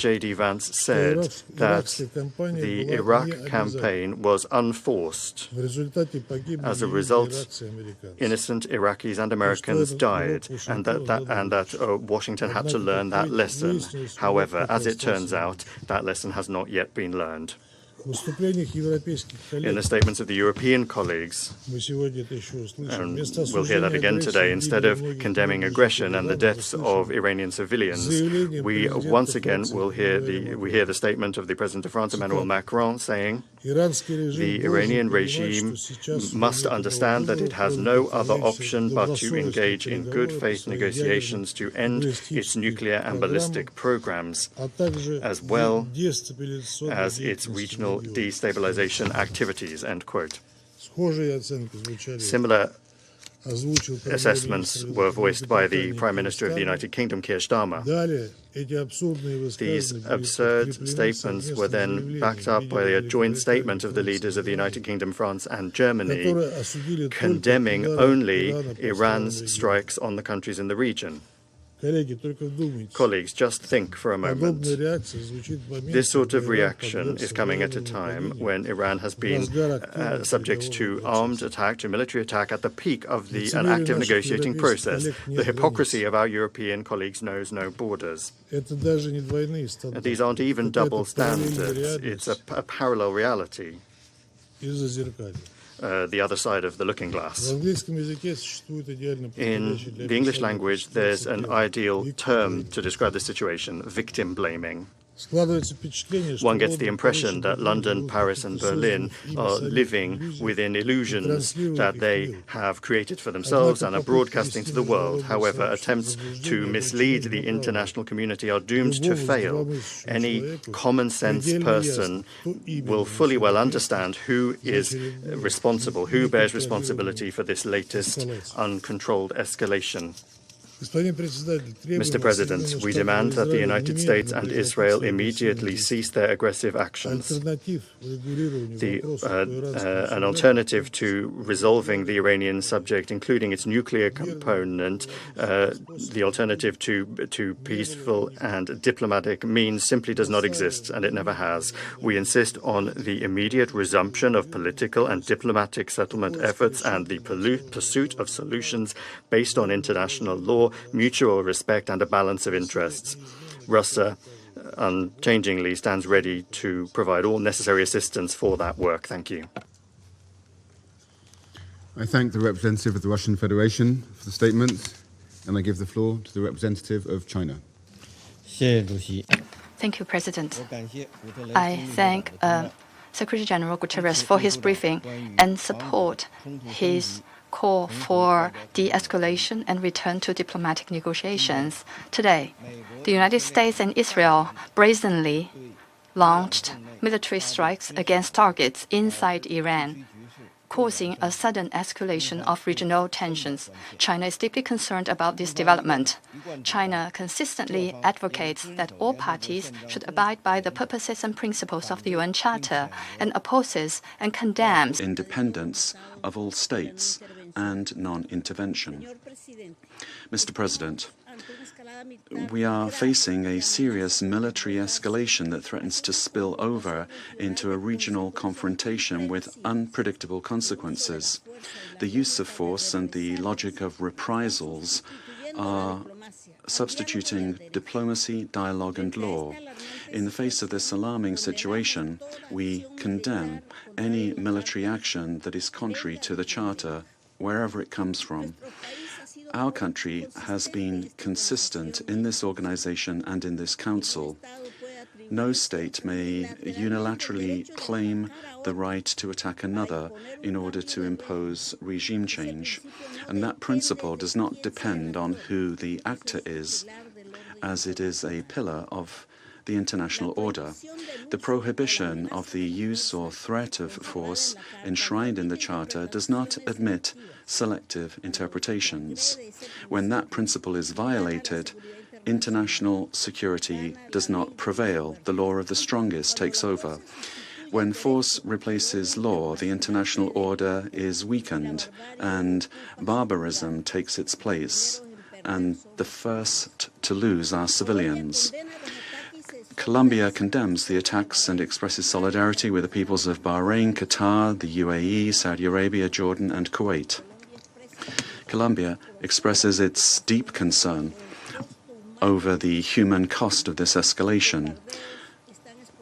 J.D. Vance said that the Iraq campaign was unforced. As a result, innocent Iraqis and Americans died, and that Washington had to learn that lesson. However, as it turns out, that lesson has not yet been learned. In the statements of the European colleagues, and we'll hear that again today, instead of condemning aggression and the deaths of Iranian civilians, we once again will hear the statement of the President of France, Emmanuel Macron, saying the Iranian regime must understand that it has no other option but to engage in good faith negotiations to end its nuclear and ballistic programs, as well as its regional destabilization activities, end quote. Similar assessments were voiced by the Prime Minister of the United Kingdom, Keir Starmer. These absurd statements were then backed up by a joint statement of the leaders of the United Kingdom, France, and Germany, condemning only Iran's strikes on the countries in the region. Colleagues, just think for a moment. This sort of reaction is coming at a time when Iran has been subject to armed attack, to military attack, at the peak of an active negotiating process. The hypocrisy of our European colleagues knows no borders. These aren't even double standards. It's a parallel reality. The other side of the looking glass. In the English language, there's an ideal term to describe the situation: victim blaming. One gets the impression that London, Paris, and Berlin are living within illusions that they have created for themselves and are broadcasting to the world. However, attempts to mislead the international community are doomed to fail. Any common-sense person will fully well understand who is responsible, who bears responsibility for this latest uncontrolled escalation. Mr. President, we demand that the United States and Israel immediately cease their aggressive actions. An alternative to resolving the Iranian subject, including its nuclear component, the alternative to peaceful and diplomatic means simply does not exist, and it never has. We insist on the immediate resumption of political and diplomatic settlement efforts and the pursuit of solutions based on international law, mutual respect, and a balance of interests. Russia unchangingly stands ready to provide all necessary assistance for that work. Thank you. I thank the representative of the Russian Federation for the statement, and I give the floor to the representative of China. Thank you, President. I thank Secretary General Guterres for his briefing and support his call for de-escalation and return to diplomatic negotiations. Today, the United States and Israel brazenly launched military strikes against targets inside Iran, causing a sudden escalation of regional tensions. China is deeply concerned about this development. China consistently advocates that all parties should abide by the purposes and principles of the UN Charter and opposes and condemns independence of all states and non-intervention. Mr. President, we are facing a serious military escalation that threatens to spill over into a regional confrontation with unpredictable consequences. The use of force and the logic of reprisals are substituting diplomacy, dialogue, and law. In the face of this alarming situation, we condemn any military action that is contrary to the Charter, wherever it comes from. Our country has been consistent in this organization and in this council. No state may unilaterally claim the right to attack another in order to impose regime change. And that principle does not depend on who the actor is, as it is a pillar of the international order. The prohibition of the use or threat of force enshrined in the Charter does not admit selective interpretations. When that principle is violated, international security does not prevail. The law of the strongest takes over. When force replaces law, the international order is weakened and barbarism takes its place, and the first to lose are civilians. Colombia condemns the attacks and expresses solidarity with the peoples of Bahrain, Qatar, the UAE, Saudi Arabia, Jordan, and Kuwait. Colombia expresses its deep concern over the human cost of this escalation.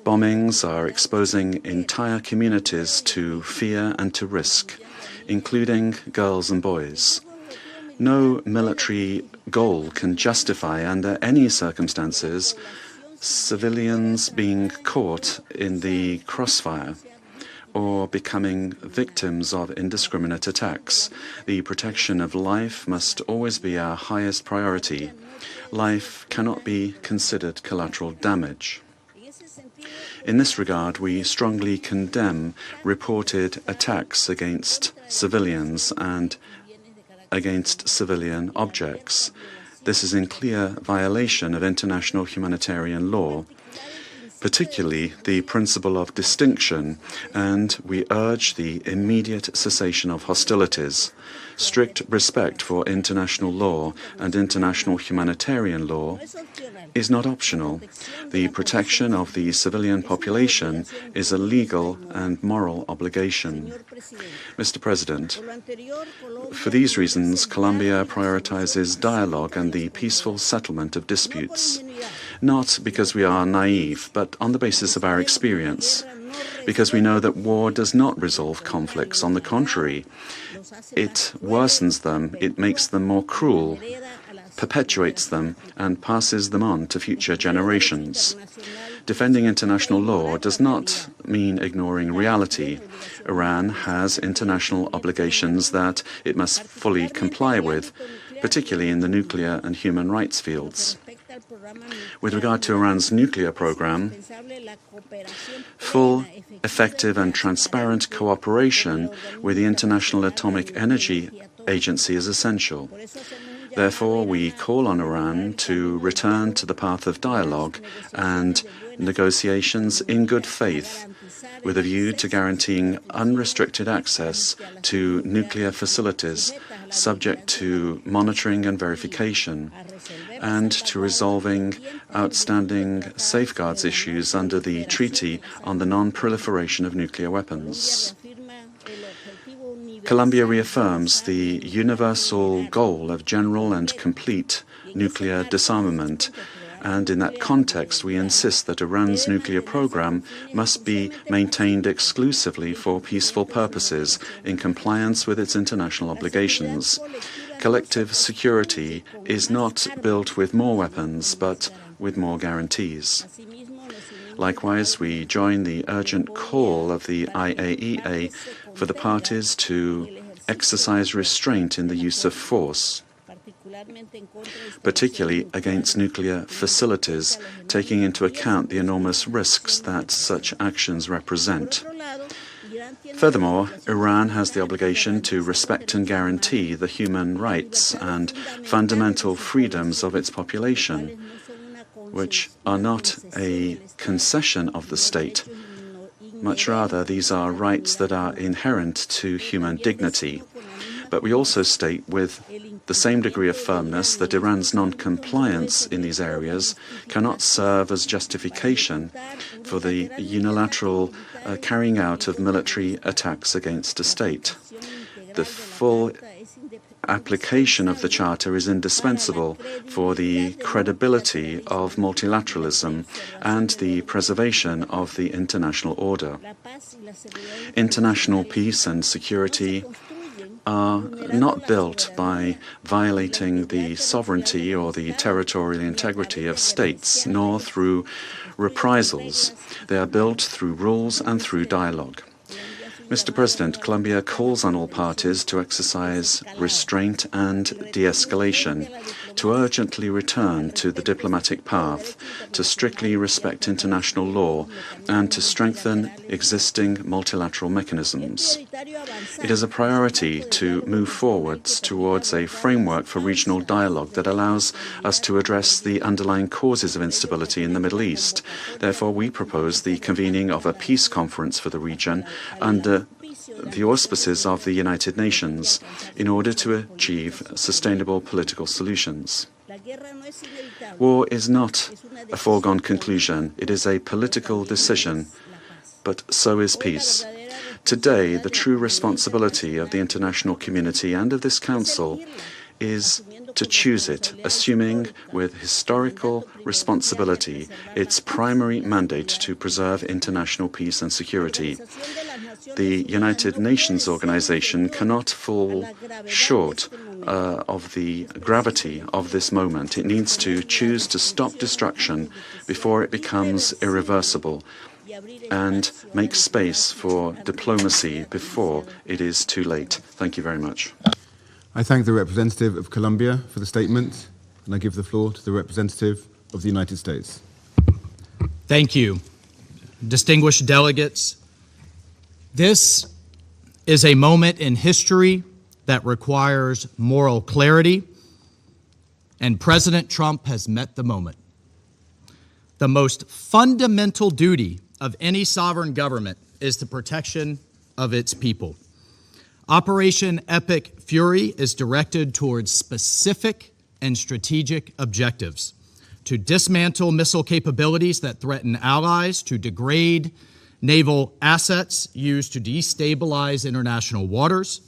Bombings are exposing entire communities to fear and to risk, including girls and boys. No military goal can justify, under any circumstances, civilians being caught in the crossfire or becoming victims of indiscriminate attacks. The protection of life must always be our highest priority. Life cannot be considered collateral damage. In this regard, we strongly condemn reported attacks against civilians and against civilian objects. This is in clear violation of international humanitarian law, particularly the principle of distinction, and we urge the immediate cessation of hostilities. Strict respect for international law and international humanitarian law is not optional. The protection of the civilian population is a legal and moral obligation. Mr. President, for these reasons, Colombia prioritizes dialogue and the peaceful settlement of disputes, not because we are naive, but on the basis of our experience, because we know that war does not resolve conflicts. On the contrary, it worsens them, it makes them more cruel, perpetuates them, and passes them on to future generations. Defending international law does not mean ignoring reality. Iran has international obligations that it must fully comply with, particularly in the nuclear and human rights fields. With regard to Iran's nuclear program, full, effective and transparent cooperation with the International Atomic Energy Agency is essential. Therefore, we call on Iran to return to the path of dialogue and negotiations in good faith, with a view to guaranteeing unrestricted access to nuclear facilities subject to monitoring and verification, and to resolving outstanding safeguards issues under the Treaty on the Non-Proliferation of Nuclear Weapons. Colombia reaffirms the universal goal of general and complete nuclear disarmament, and in that context we insist that Iran's nuclear program must be maintained exclusively for peaceful purposes in compliance with its international obligations. Collective security is not built with more weapons, but with more guarantees. Likewise, we join the urgent call of the IAEA for the parties to exercise restraint in the use of force, particularly against nuclear facilities, taking into account the enormous risks that such actions represent. Furthermore, Iran has the obligation to respect and guarantee the human rights and fundamental freedoms of its population, which are not a concession of the state. Much rather, these are rights that are inherent to human dignity. But we also state with the same degree of firmness that Iran's non-compliance in these areas cannot serve as justification for the unilateral carrying out of military attacks against a state. The full application of the Charter is indispensable for the credibility of multilateralism and the preservation of the international order. International peace and security are not built by violating the sovereignty or the territorial integrity of states, nor through reprisals. They are built through rules and through dialogue. Mr. President, Colombia calls on all parties to exercise restraint and de-escalation, to urgently return to the diplomatic path, to strictly respect international law, and to strengthen existing multilateral mechanisms. It is a priority to move forwards towards a framework for regional dialogue that allows us to address the underlying causes of instability in the Middle East. Therefore, we propose the convening of a peace conference for the region under the auspices of the United Nations in order to achieve sustainable political solutions. War is not a foregone conclusion. It is a political decision, but so is peace. Today, the true responsibility of the international community and of this Council is to choose it, assuming with historical responsibility its primary mandate to preserve international peace and security. The United Nations organization cannot fall short of the gravity of this moment. It needs to choose to stop destruction before it becomes irreversible and make space for diplomacy before it is too late. Thank you very much. I thank the representative of Colombia for the statement, and I give the floor to the representative of the United States. Thank you. Distinguished delegates, this is a moment in history that requires moral clarity, and President Trump has met the moment. The most fundamental duty of any sovereign government is the protection of its people. Operation Epic Fury is directed towards specific and strategic objectives: to dismantle missile capabilities that threaten allies, to degrade naval assets used to destabilize international waters,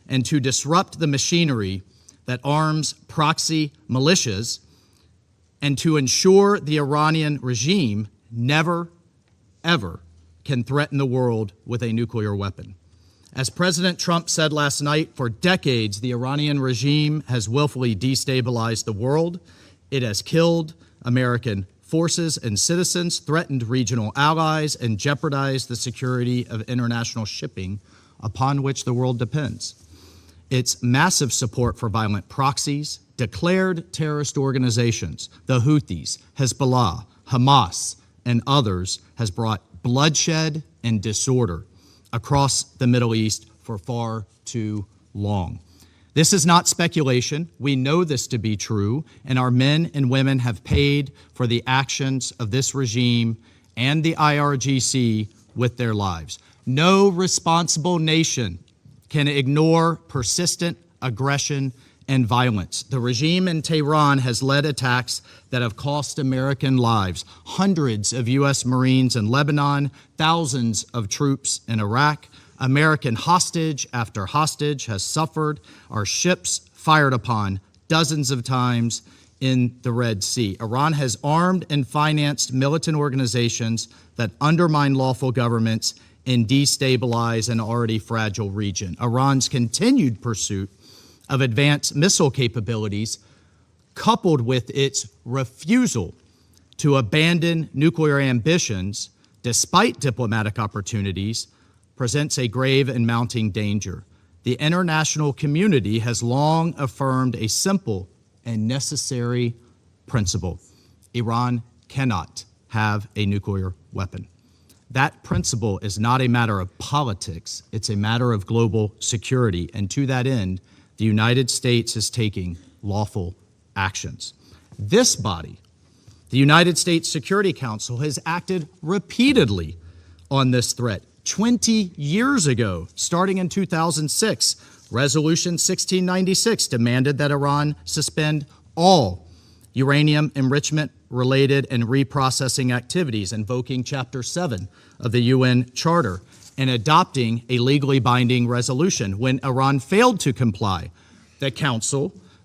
and to disrupt the machinery that arms proxy militias, and to ensure the Iranian regime never, ever can threaten the world with a nuclear weapon. As President Trump said last night, for decades, the Iranian regime has willfully destabilized the world. It has killed American forces and citizens, threatened regional allies, and jeopardized the security of international shipping upon which the world depends. Its massive support for violent proxies, declared terrorist organizations, the Houthis, Hezbollah, Hamas, and others, has brought bloodshed and disorder across the Middle East for far too long. This is not speculation. We know this to be true, and our men and women have paid for the actions of this regime and the IRGC with their lives. No responsible nation can ignore persistent aggression and violence. The regime in Tehran has led attacks that have cost American lives. Hundreds of U.S. Marines in Lebanon, thousands of troops in Iraq. American hostage after hostage has suffered. Our ships fired upon dozens of times in the Red Sea. Iran has armed and financed militant organizations that undermine lawful governments and destabilize an already fragile region. Iran's continued pursuit of advanced missile capabilities, coupled with its refusal to abandon nuclear ambitions despite diplomatic opportunities, presents a grave and mounting danger. The international community has long affirmed a simple and necessary principle: Iran cannot have a nuclear weapon. That principle is not a matter of politics, it's a matter of global security, and to that end, the United States is taking lawful actions. This body, the United States Security Council, has acted repeatedly on this threat. 20 years ago, starting in 2006, Resolution 1696 demanded that Iran suspend all uranium enrichment-related and reprocessing activities, invoking Chapter 7 of the UN Charter, and adopting a legally binding resolution. When Iran failed to comply,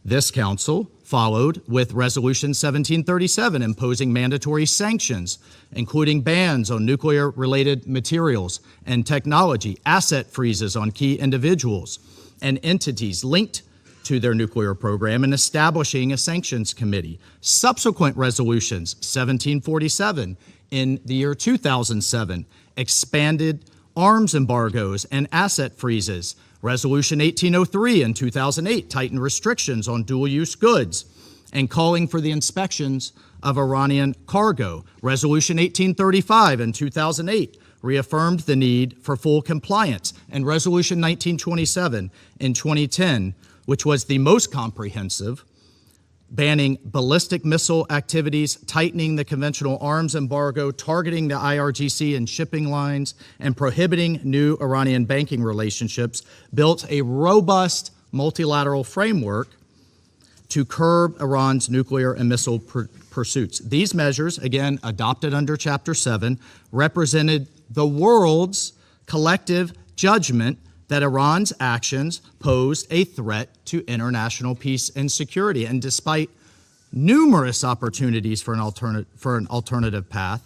this council, followed with Resolution 1737, imposing mandatory sanctions, including bans on nuclear-related materials and technology, asset freezes on key individuals and entities linked to their nuclear program, and establishing a sanctions committee. Subsequent resolutions, 1747 in the year 2007, expanded arms embargoes and asset freezes. Resolution 1803 in 2008 tightened restrictions on dual-use goods and calling for the inspections of Iranian cargo. Resolution 1835 in 2008 reaffirmed the need for full compliance. And Resolution 1927 in 2010, which was the most comprehensive, banning ballistic missile activities, tightening the conventional arms embargo, targeting the IRGC and shipping lines, and prohibiting new Iranian banking relationships, built a robust multilateral framework to curb Iran's nuclear and missile pursuits. These measures, again, adopted under Chapter 7, represented the world's collective judgment that Iran's actions posed a threat to international peace and security. And despite numerous opportunities for an alternative path,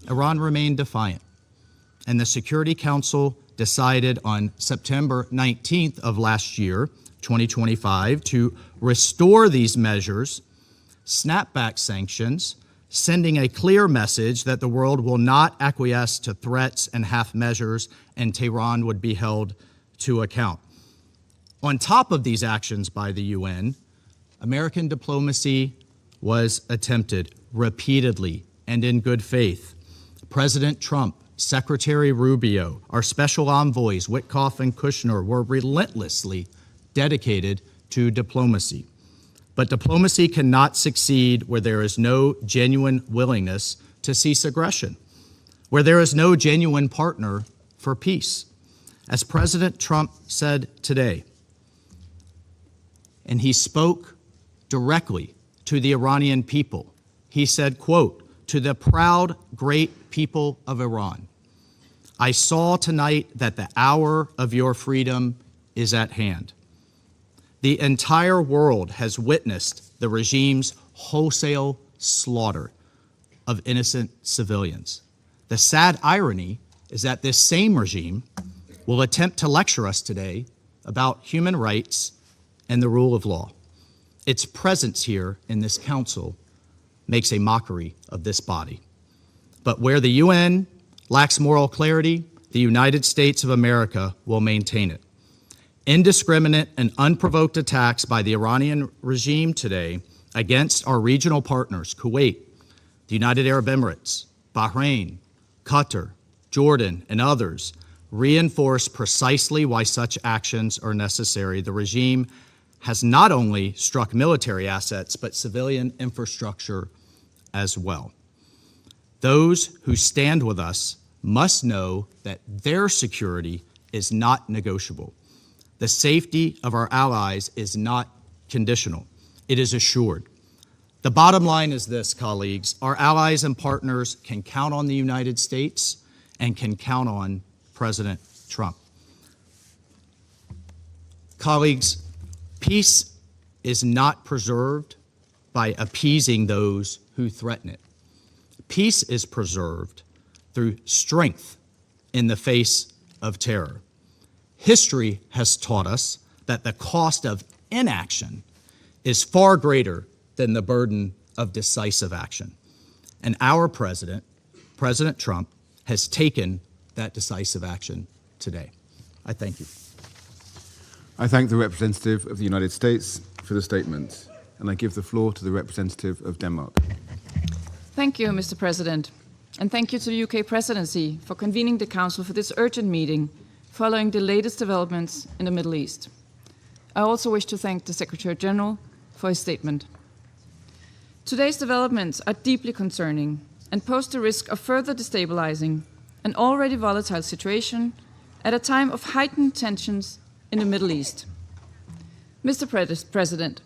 Iran remained defiant. And the Security Council decided on September 19th of last year, 2025, to restore these measures, snap back sanctions, sending a clear message that the world will not acquiesce to threats and half measures, and Tehran would be held to account. On top of these actions by the UN, American diplomacy was attempted repeatedly and in good faith. President Trump, Secretary Rubio, our special envoys, Witkoff and Kushner, were relentlessly dedicated to diplomacy. But diplomacy cannot succeed where there is no genuine willingness to cease aggression, where there is no genuine partner for peace. As President Trump said today, and he spoke directly to the Iranian people, he said, quote, "To the proud, great people of Iran, I saw tonight that the hour of your freedom is at hand. The entire world has witnessed the regime's wholesale slaughter of innocent civilians. The sad irony is that this same regime will attempt to lecture us today about human rights and the rule of law. Its presence here in this council makes a mockery of this body. But where the UN lacks moral clarity, the United States of America will maintain it. Indiscriminate and unprovoked attacks by the Iranian regime today against our regional partners, Kuwait, the United Arab Emirates, Bahrain, Qatar, Jordan, and others, reinforce precisely why such actions are necessary. The regime has not only struck military assets, but civilian infrastructure as well. Those who stand with us must know that their security is not negotiable. The safety of our allies is not conditional. It is assured. The bottom line is this, colleagues. Our allies and partners can count on the United States and can count on President Trump. Colleagues, peace is not preserved by appeasing those who threaten it. Peace is preserved through strength in the face of terror. History has taught us that the cost of inaction is far greater than the burden of decisive action. And our president, President Trump, has taken that decisive action today. I thank you. I thank the representative of the United States for the statement, and I give the floor to the representative of Denmark. Thank you, Mr. President, and thank you to the UK Presidency for convening the Council for this urgent meeting following the latest developments in the Middle East. I also wish to thank the Secretary General for his statement. Today's developments are deeply concerning and pose the risk of further destabilizing an already volatile situation at a time of heightened tensions in the Middle East. Mr. President,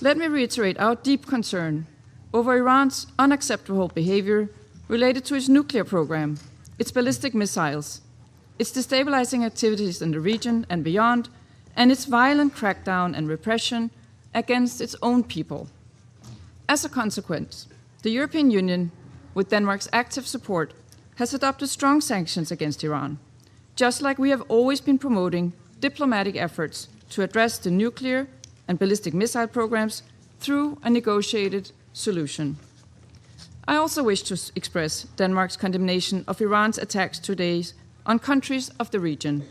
let me reiterate our deep concern over Iran's unacceptable behavior related to its nuclear program, its ballistic missiles, its destabilizing activities in the region and beyond, and its violent crackdown and repression against its own people. As a consequence, the European Union, with Denmark's active support, has adopted strong sanctions against Iran, just like we have always been promoting diplomatic efforts to address the nuclear and ballistic missile programs through a negotiated solution. I also wish to express Denmark's condemnation of Iran's attacks today on countries of the region.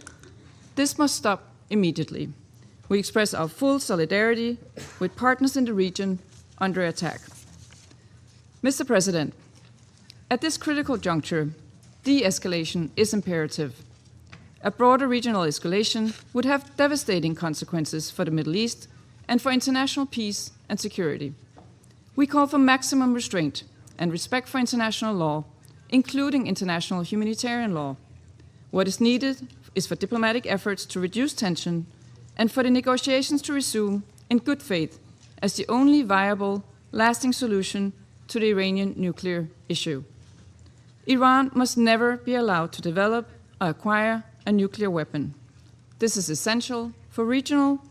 This must stop immediately. We express our full solidarity with partners in the region under attack. Mr. President, at this critical juncture, de-escalation is imperative. A broader regional escalation would have devastating consequences for the Middle East and for international peace and security. We call for maximum restraint and respect for international law, including international humanitarian law. What is needed is for diplomatic efforts to reduce tension and for the negotiations to resume in good faith as the only viable lasting solution to the Iranian nuclear issue. Iran must never be allowed to develop or acquire a nuclear weapon. This is essential for regional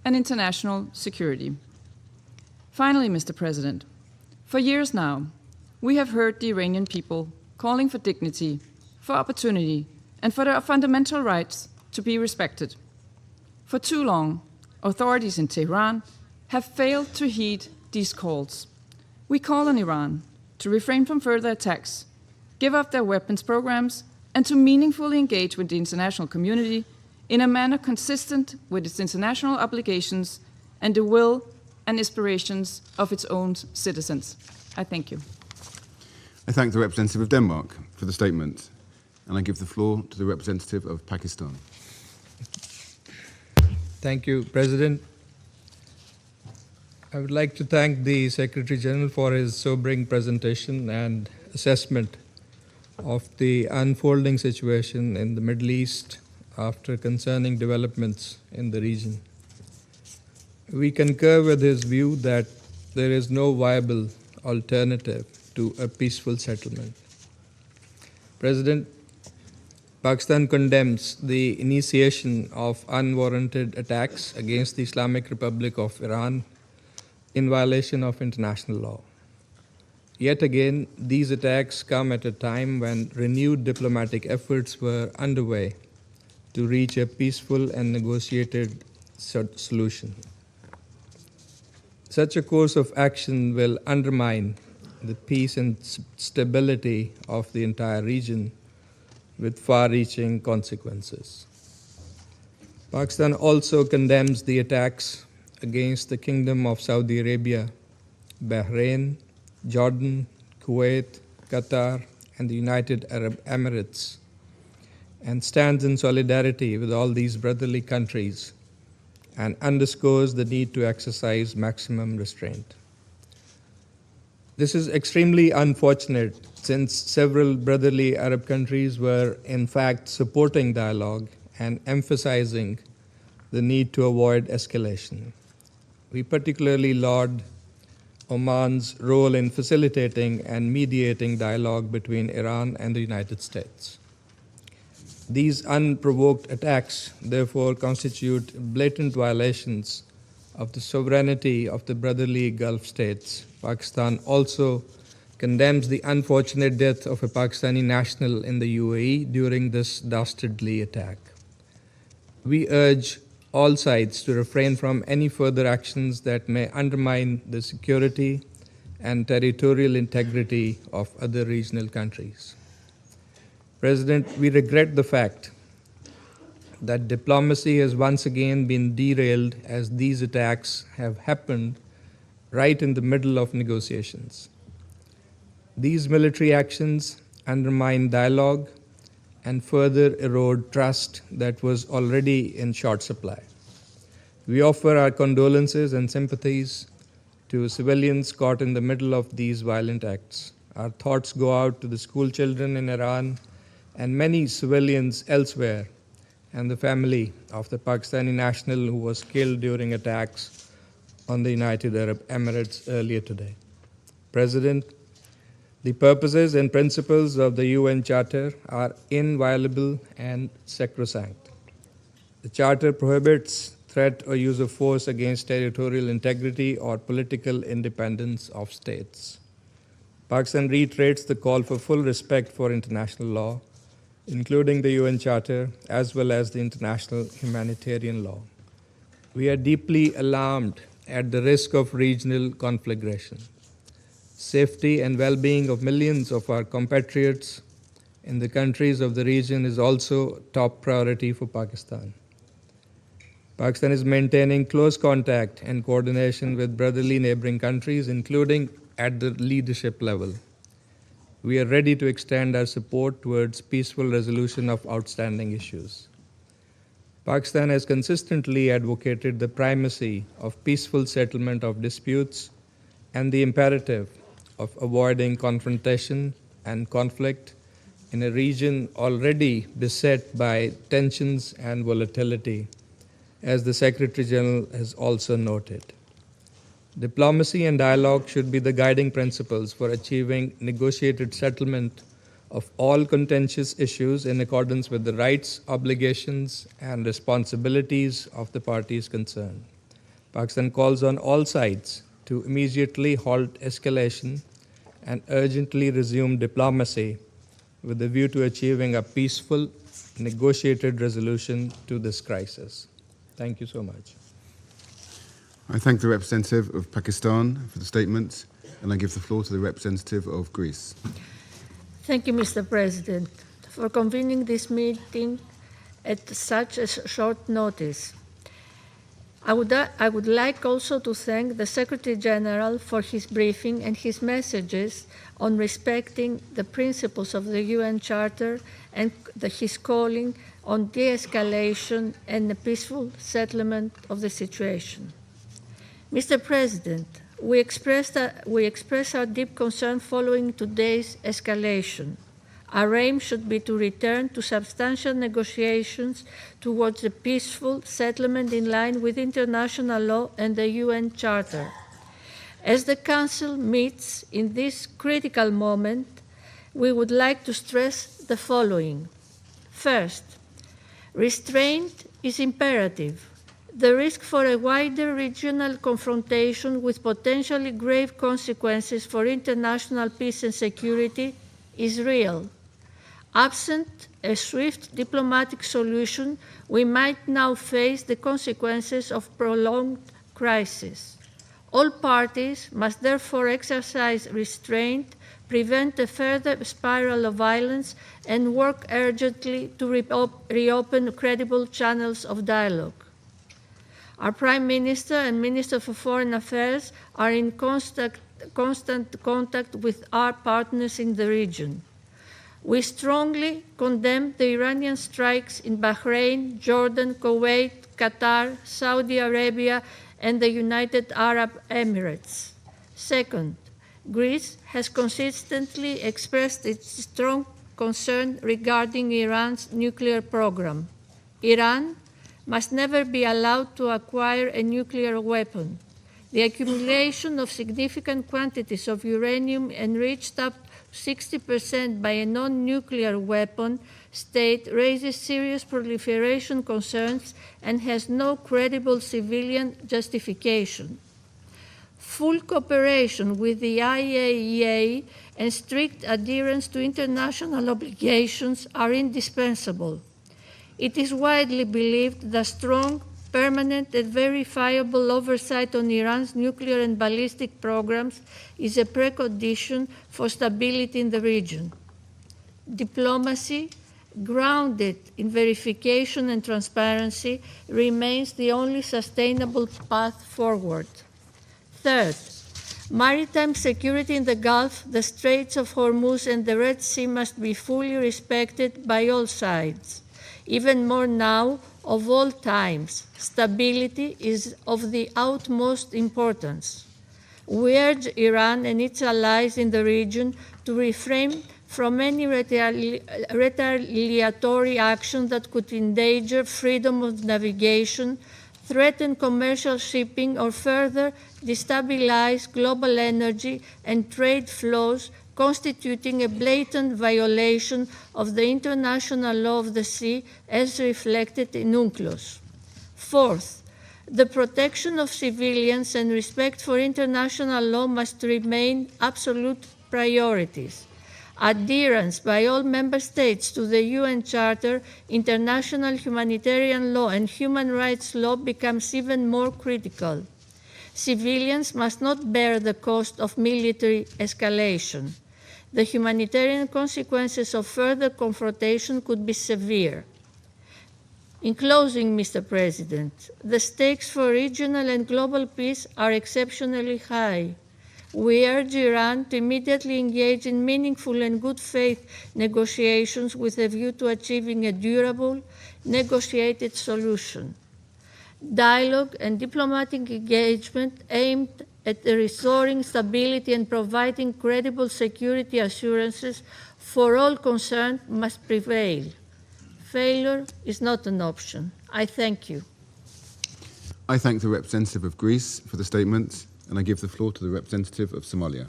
and international security. Finally, Mr. President, for years now, we have heard the Iranian people calling for dignity, for opportunity, and for their fundamental rights to be respected. For too long, authorities in Tehran have failed to heed these calls. We call on Iran to refrain from further attacks, give up their weapons programs, and to meaningfully engage with the international community in a manner consistent with its international obligations and the will and aspirations of its own citizens. I thank you. I thank the representative of Denmark for the statement, and I give the floor to the representative of Pakistan. Thank you, President. I would like to thank the Secretary General for his sobering presentation and assessment of the unfolding situation in the Middle East after concerning developments in the region. We concur with his view that there is no viable alternative to a peaceful settlement. President, Pakistan condemns the initiation of unwarranted attacks against the Islamic Republic of Iran in violation of international law. Yet again, these attacks come at a time when renewed diplomatic efforts were underway to reach a peaceful and negotiated solution. Such a course of action will undermine the peace and stability of the entire region with far-reaching consequences. Pakistan also condemns the attacks against the Kingdom of Saudi Arabia, Bahrain, Jordan, Kuwait, Qatar, and the United Arab Emirates, and stands in solidarity with all these brotherly countries and underscores the need to exercise maximum restraint. This is extremely unfortunate since several brotherly Arab countries were in fact supporting dialogue and emphasizing the need to avoid escalation. We particularly laud Oman's role in facilitating and mediating dialogue between Iran and the United States. These unprovoked attacks, therefore, constitute blatant violations of the sovereignty of the brotherly Gulf states. Pakistan also condemns the unfortunate death of a Pakistani national in the UAE during this dastardly attack. We urge all sides to refrain from any further actions that may undermine the security and territorial integrity of other regional countries. President, we regret the fact that diplomacy has once again been derailed as these attacks have happened right in the middle of negotiations. These military actions undermine dialogue and further erode trust that was already in short supply. We offer our condolences and sympathies to civilians caught in the middle of these violent acts. Our thoughts go out to the school children in Iran and many civilians elsewhere, and the family of the Pakistani national who was killed during attacks on the United Arab Emirates earlier today. President, the purposes and principles of the UN Charter are inviolable and sacrosanct. The Charter prohibits threat or use of force against territorial integrity or political independence of states. Pakistan reiterates the call for full respect for international law, including the UN Charter, as well as the international humanitarian law. We are deeply alarmed at the risk of regional conflagration. Safety and well-being of millions of our compatriots in the countries of the region is also top priority for Pakistan. Pakistan is maintaining close contact and coordination with brotherly neighboring countries, including at the leadership level. We are ready to extend our support towards peaceful resolution of outstanding issues. Pakistan has consistently advocated the primacy of peaceful settlement of disputes and the imperative of avoiding confrontation and conflict in a region already beset by tensions and volatility, as the Secretary General has also noted. Diplomacy and dialogue should be the guiding principles for achieving negotiated settlement of all contentious issues in accordance with the rights, obligations, and responsibilities of the parties concerned. Pakistan calls on all sides to immediately halt escalation and urgently resume diplomacy with a view to achieving a peaceful, negotiated resolution to this crisis. Thank you so much. I thank the representative of Pakistan for the statement, and I give the floor to the representative of Greece. Thank you, Mr. President, for convening this meeting at such a short notice. I would like also to thank the Secretary General for his briefing and his messages on respecting the principles of the UN Charter and his calling on de-escalation and a peaceful settlement of the situation. Mr. President, we express our deep concern following today's escalation. Our aim should be to return to substantial negotiations towards a peaceful settlement in line with international law and the UN Charter. As the Council meets in this critical moment, we would like to stress the following. First, restraint is imperative. The risk for a wider regional confrontation with potentially grave consequences for international peace and security is real. Absent a swift diplomatic solution, we might now face the consequences of prolonged crisis. All parties must therefore exercise restraint, prevent a further spiral of violence, and work urgently to reopen credible channels of dialogue. Our Prime Minister and Minister for Foreign Affairs are in constant contact with our partners in the region. We strongly condemn the Iranian strikes in Bahrain, Jordan, Kuwait, Qatar, Saudi Arabia, and the United Arab Emirates. Second, Greece has consistently expressed its strong concern regarding Iran's nuclear program. Iran must never be allowed to acquire a nuclear weapon. The accumulation of significant quantities of uranium enriched up to 60% by a non-nuclear weapon state raises serious proliferation concerns and has no credible civilian justification. Full cooperation with the IAEA and strict adherence to international obligations are indispensable. It is widely believed that strong, permanent, and verifiable oversight on Iran's nuclear and ballistic programs is a precondition for stability in the region. Diplomacy, grounded in verification and transparency, remains the only sustainable path forward. Third, maritime security in the Gulf, the Straits of Hormuz, and the Red Sea must be fully respected by all sides. Even more now, of all times, stability is of the utmost importance. We urge Iran and its allies in the region to refrain from any retaliatory action that could endanger freedom of navigation, threaten commercial shipping, or further destabilize global energy and trade flows, constituting a blatant violation of the international law of the sea as reflected in UNCLOS. Fourth, the protection of civilians and respect for international law must remain absolute priorities. Adherence by all member states to the UN Charter, international humanitarian law, and human rights law becomes even more critical. Civilians must not bear the cost of military escalation. The humanitarian consequences of further confrontation could be severe. In closing, Mr. President, the stakes for regional and global peace are exceptionally high. We urge Iran to immediately engage in meaningful and good faith negotiations with a view to achieving a durable, negotiated solution. Dialogue and diplomatic engagement aimed at restoring stability and providing credible security assurances for all concerned must prevail. Failure is not an option. I thank you. I thank the representative of Greece for the statement, and I give the floor to the representative of Somalia.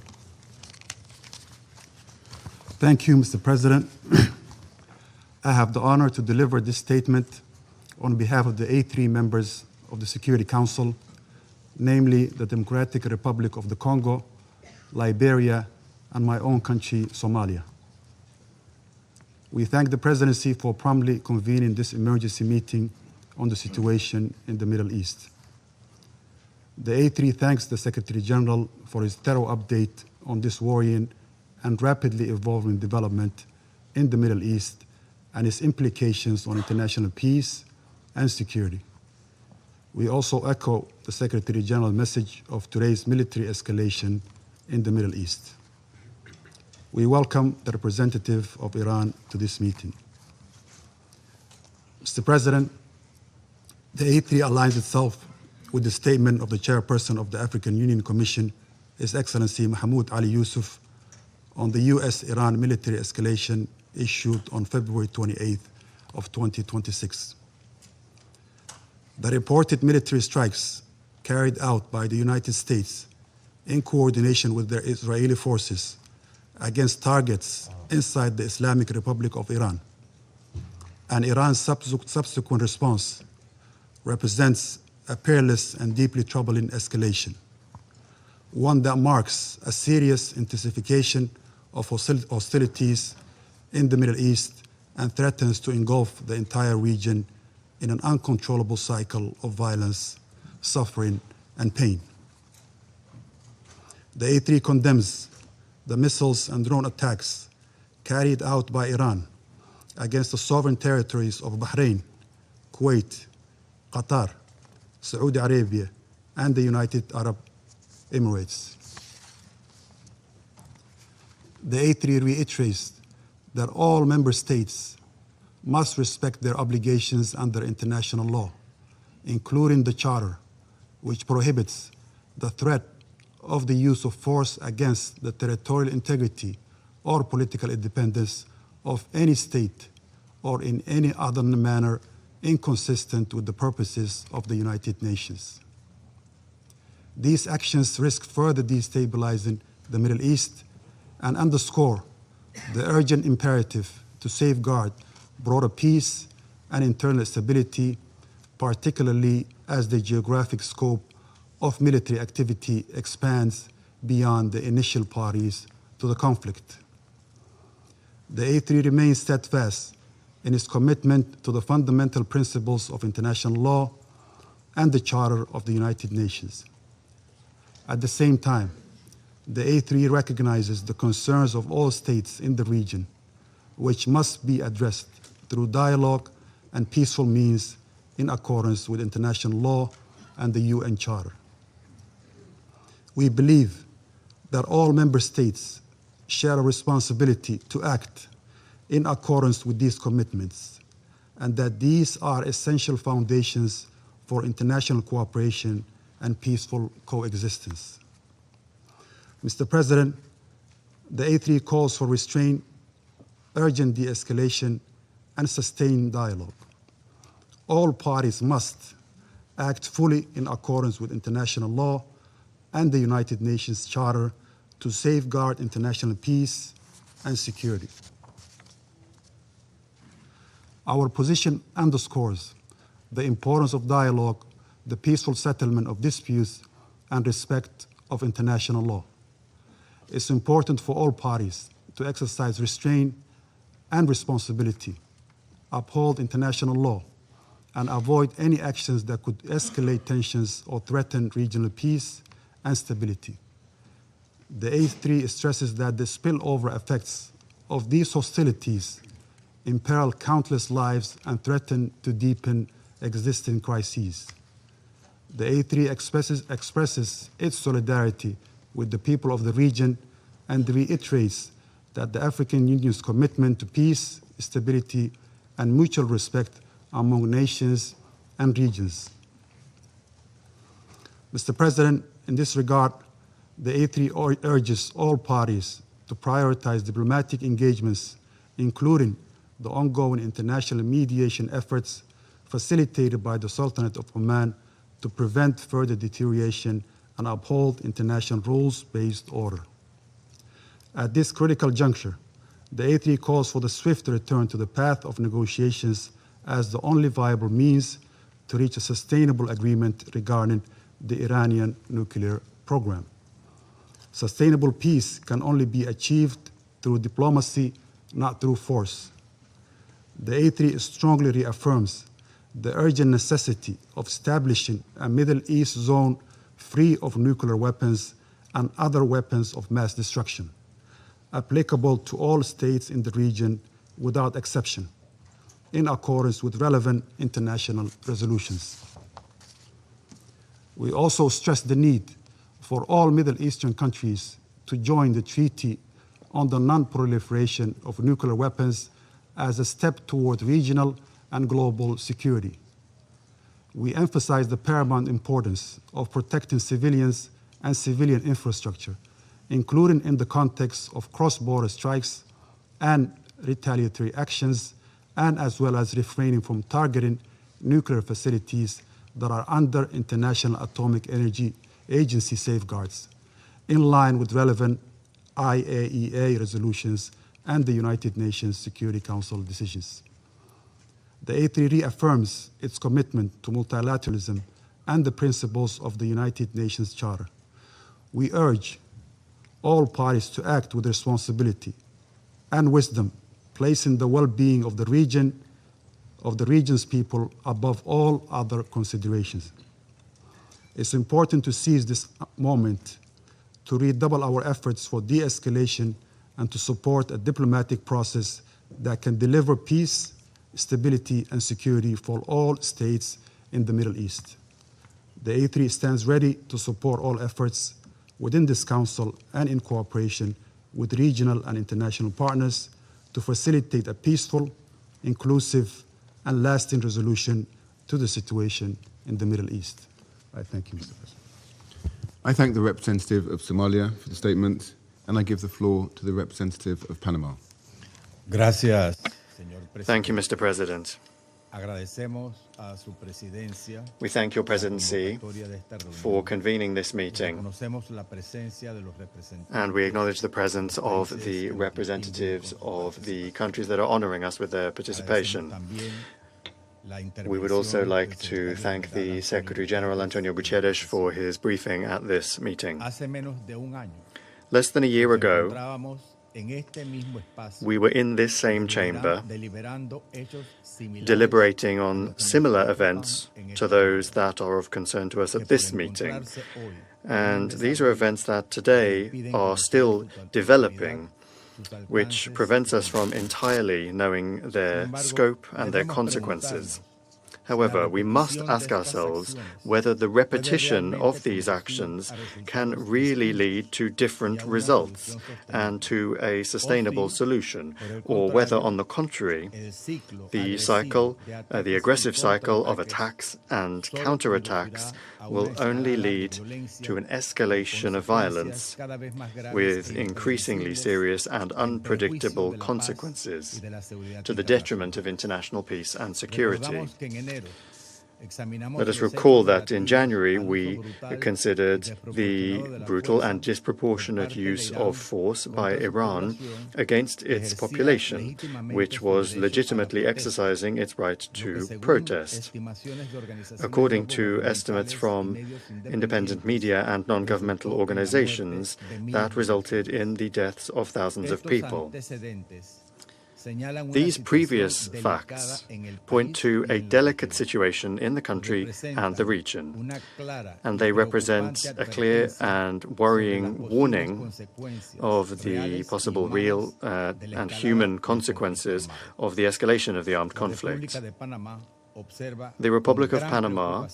Thank you, Mr. President. I have the honor to deliver this statement on behalf of the A3 members of the Security Council, namely the Democratic Republic of the Congo, Liberia, and my own country, Somalia. We thank the Presidency for promptly convening this emergency meeting on the situation in the Middle East. The A3 thanks the Secretary General for his thorough update on this worrying and rapidly evolving development in the Middle East and its implications on international peace and security. We also echo the Secretary General's message of today's military escalation in the Middle East. We welcome the representative of Iran to this meeting. Mr. President, the A3 aligns itself with the statement of the chairperson of the African Union Commission, His Excellency Mahmoud Ali Yusuf, on the U.S.-Iran military escalation issued on February 28th of 2026. The reported military strikes carried out by the United States in coordination with their Israeli forces against targets inside the Islamic Republic of Iran and Iran's subsequent response represents a perilous and deeply troubling escalation, one that marks a serious intensification of hostilities in the Middle East and threatens to engulf the entire region in an uncontrollable cycle of violence, suffering, and pain. The A3 condemns the missiles and drone attacks carried out by Iran against the sovereign territories of Bahrain, Kuwait, Qatar, Saudi Arabia, and the United Arab Emirates. The A3 reiterates that all member states must respect their obligations under international law, including the Charter, which prohibits the threat of the use of force against the territorial integrity or political independence of any state or in any other manner inconsistent with the purposes of the United Nations. These actions risk further destabilizing the Middle East and underscore the urgent imperative to safeguard broader peace and internal stability, particularly as the geographic scope of military activity expands beyond the initial parties to the conflict. The A3 remains steadfast in its commitment to the fundamental principles of international law and the Charter of the United Nations. At the same time, the A3 recognizes the concerns of all states in the region, which must be addressed through dialogue and peaceful means in accordance with international law and the UN Charter. We believe that all member states share a responsibility to act in accordance with these commitments, and that these are essential foundations for international cooperation and peaceful coexistence. Mr. President, the A3 calls for restraint, urgent de-escalation, and sustained dialogue. All parties must act fully in accordance with international law and the United Nations Charter to safeguard international peace and security. Our position underscores the importance of dialogue, the peaceful settlement of disputes, and respect of international law. It's important for all parties to exercise restraint and responsibility, uphold international law, and avoid any actions that could escalate tensions or threaten regional peace and stability. The A3 stresses that the spillover effects of these hostilities imperil countless lives and threaten to deepen existing crises. The A3 expresses its solidarity with the people of the region and reiterates that the African Union's commitment to peace, stability, and mutual respect among nations and regions. Mr. President, in this regard, the A3 urges all parties to prioritize diplomatic engagements, including the ongoing international mediation efforts facilitated by the Sultanate of Oman to prevent further deterioration and uphold international rules-based order. At this critical juncture, the A3 calls for the swift return to the path of negotiations as the only viable means to reach a sustainable agreement regarding the Iranian nuclear program. Sustainable peace can only be achieved through diplomacy, not through force. The A3 strongly reaffirms the urgent necessity of establishing a Middle East zone free of nuclear weapons and other weapons of mass destruction, applicable to all states in the region without exception, in accordance with relevant international resolutions. We also stress the need for all Middle Eastern countries to join the Treaty on the Non-Proliferation of Nuclear Weapons as a step toward regional and global security. We emphasize the paramount importance of protecting civilians and civilian infrastructure, including in the context of cross-border strikes and retaliatory actions, and as well as refraining from targeting nuclear facilities that are under International Atomic Energy Agency safeguards, in line with relevant IAEA resolutions and the United Nations Security Council decisions. The A3 reaffirms its commitment to multilateralism and the principles of the United Nations Charter. We urge all parties to act with responsibility and wisdom, placing the well-being of the region's people above all other considerations. It's important to seize this moment to redouble our efforts for de-escalation and to support a diplomatic process that can deliver peace, stability, and security for all states in the Middle East. The A3 stands ready to support all efforts within this Council and in cooperation with regional and international partners to facilitate a peaceful, inclusive, and lasting resolution to the situation in the Middle East. I thank you, Mr. President. I thank the representative of Somalia for the statement, and I give the floor to the representative of Panama. Gracias, señor presidente. Thank you, Mr. President. Agradecemos a su presidencia We thank your presidency for convening this meeting, Reconocemos la presencia de los representantes and we acknowledge the presence of the representatives of the countries that are honoring us with their participation. We would also like to thank the Secretary General, Antonio Guterres, for his briefing at this meeting. Hace menos de un año, Less than a year ago, encontrábamos en este mismo espacio we were in this same chamber deliberando hechos similares deliberating on similar events to those that are of concern to us at this meeting. And these are events that today are still developing, which prevents us from entirely knowing their scope and their consequences. However, we must ask ourselves whether the repetition of these actions can really lead to different results and to a sustainable solution, or whether, on the contrary, the aggressive cycle of attacks and counterattacks will only lead to an escalation of violence with increasingly serious and unpredictable consequences to the detriment of international peace and security. Let us recall that in January we considered the brutal and disproportionate use of force by Iran against its population, which was legitimately exercising its right to protest. According to estimates from independent media and non-governmental organizations, that resulted in the deaths of thousands of people. These previous facts point to a delicate situation in the country and the region, and they represent a clear and worrying warning of the possible real and human consequences of the escalation of the armed conflict. The Republic of Panama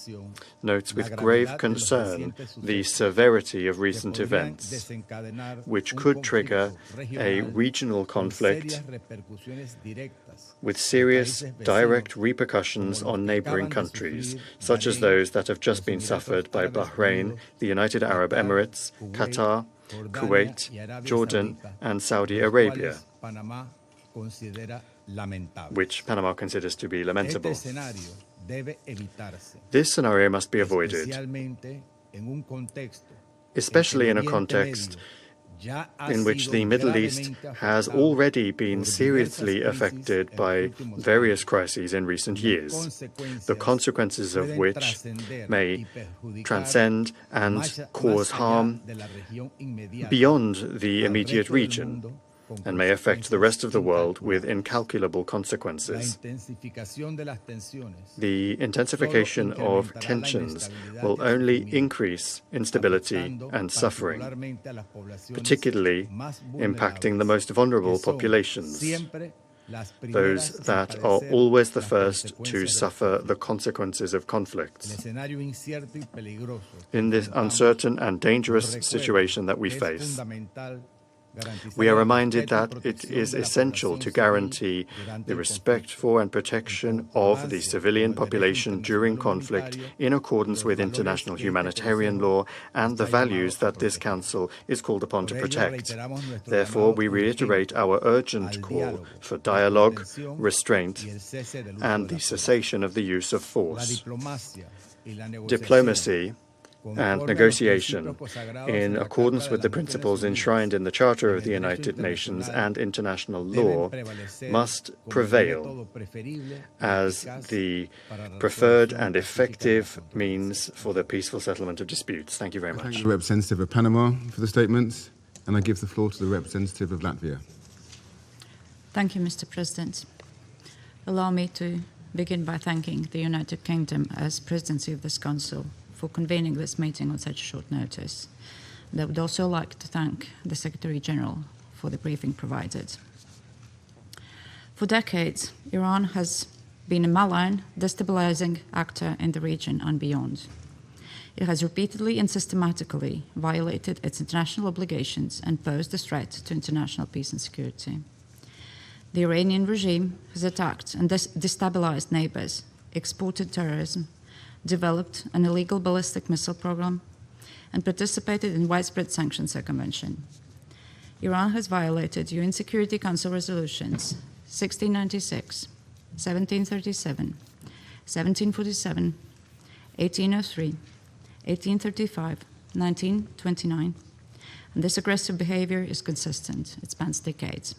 notes with grave concern the severity of recent events, which could trigger a regional conflict with serious direct repercussions on neighboring countries, such as those that have just been suffered by Bahrain, the United Arab Emirates, Qatar, Kuwait, Jordan, and Saudi Arabia, which Panama considers to be lamentable. This scenario must be avoided, especially in a context in which the Middle East has already been seriously affected by various crises in recent years, the consequences of which may transcend and cause harm beyond the immediate region and may affect the rest of the world with incalculable consequences. The intensification of tensions will only increase instability and suffering, particularly impacting the most vulnerable populations, those that are always the first to suffer the consequences of conflicts. In this uncertain and dangerous situation that we face, we are reminded that it is essential to guarantee the respect for and protection of the civilian population during conflict in accordance with international humanitarian law and the values that this Council is called upon to protect. Therefore, we reiterate our urgent call for dialogue, restraint, and the cessation of the use of force. Diplomacy and negotiation, in accordance with the principles enshrined in the Charter of the United Nations and international law, must prevail as the preferred and effective means for the peaceful settlement of disputes. Thank you very much. Thank the representative of Panama for the statement, and I give the floor to the representative of Latvia. Thank you, Mr. President. Allow me to begin by thanking the United Kingdom as presidency of this Council for convening this meeting on such short notice. And I would also like to thank the Secretary General for the briefing provided. For decades, Iran has been a malign, destabilizing actor in the region and beyond. It has repeatedly and systematically violated its international obligations and posed a threat to international peace and security. The Iranian regime has attacked and destabilized neighbors, exported terrorism, developed an illegal ballistic missile program, and participated in widespread sanctions circumvention. Iran has violated UN Security Council resolutions 1696, 1737, 1747, 1803, 1835, 1929, and this aggressive behavior is consistent. It spans decades.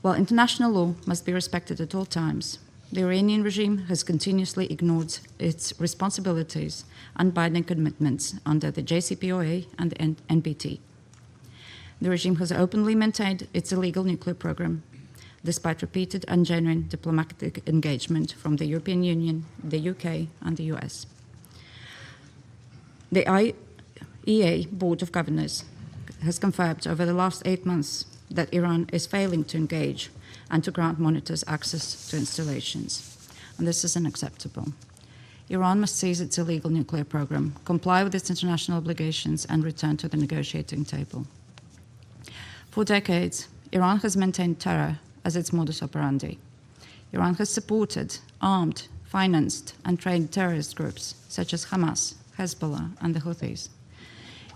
While international law must be respected at all times, the Iranian regime has continuously ignored its responsibilities and binding commitments under the JCPOA and the NPT. The regime has openly maintained its illegal nuclear program, despite repeated and genuine diplomatic engagement from the European Union, the UK, and the US. The IAEA Board of Governors has confirmed over the last 8 months that Iran is failing to engage and to grant monitors access to installations. And this is unacceptable. Iran must cease its illegal nuclear program, comply with its international obligations, and return to the negotiating table. For decades, Iran has maintained terror as its modus operandi. Iran has supported, armed, financed, and trained terrorist groups such as Hamas, Hezbollah, and the Houthis.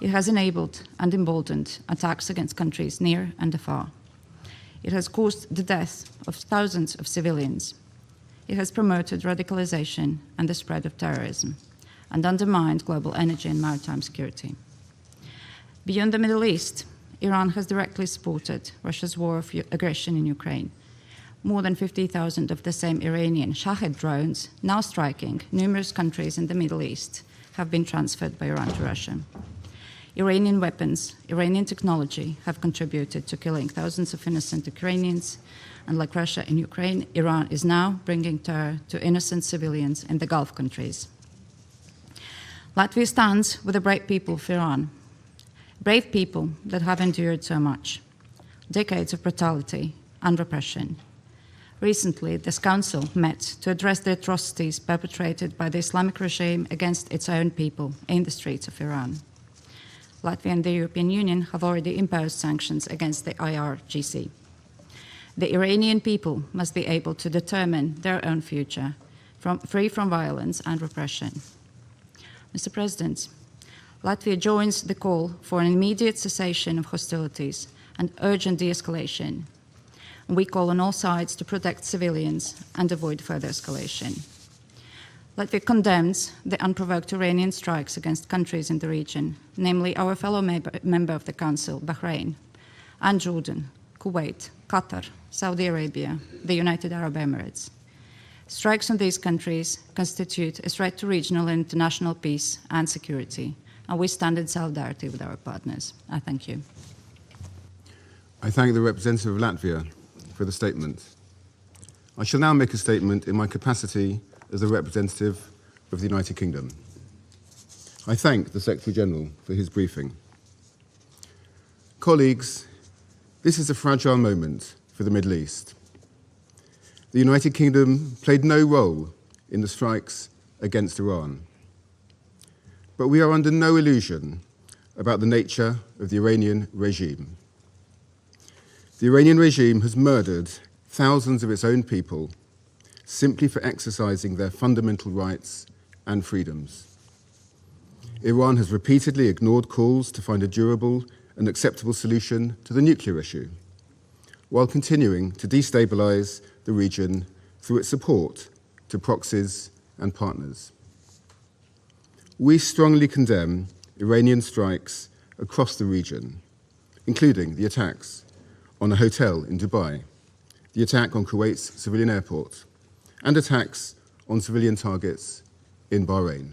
It has enabled and emboldened attacks against countries near and afar. It has caused the death of thousands of civilians. It has promoted radicalization and the spread of terrorism, and undermined global energy and maritime security. Beyond the Middle East, Iran has directly supported Russia's war of aggression in Ukraine. More than 50,000 of the same Iranian Shahed drones, now striking numerous countries in the Middle East, have been transferred by Iran to Russia. Iranian weapons, Iranian technology have contributed to killing thousands of innocent Ukrainians, and like Russia in Ukraine, Iran is now bringing terror to innocent civilians in the Gulf countries. Latvia stands with the brave people of Iran, brave people that have endured so much, decades of brutality and repression. Recently, this Council met to address the atrocities perpetrated by the Islamic regime against its own people in the streets of Iran. Latvia and the European Union have already imposed sanctions against the IRGC. The Iranian people must be able to determine their own future, free from violence and repression. Mr. President, Latvia joins the call for an immediate cessation of hostilities and urgent de-escalation. We call on all sides to protect civilians and avoid further escalation. Latvia condemns the unprovoked Iranian strikes against countries in the region, namely our fellow member of the Council, Bahrain, and Jordan, Kuwait, Qatar, Saudi Arabia, the United Arab Emirates. Strikes on these countries constitute a threat to regional and international peace and security, and we stand in solidarity with our partners. I thank you. I thank the representative of Latvia for the statement. I shall now make a statement in my capacity as the representative of the United Kingdom. I thank the Secretary-General for his briefing. Colleagues, this is a fragile moment for the Middle East. The United Kingdom played no role in the strikes against Iran. But we are under no illusion about the nature of the Iranian regime. The Iranian regime has murdered thousands of its own people simply for exercising their fundamental rights and freedoms. Iran has repeatedly ignored calls to find a durable and acceptable solution to the nuclear issue, while continuing to destabilize the region through its support to proxies and partners. We strongly condemn Iranian strikes across the region, including the attacks on a hotel in Dubai, the attack on Kuwait's civilian airport, and attacks on civilian targets in Bahrain.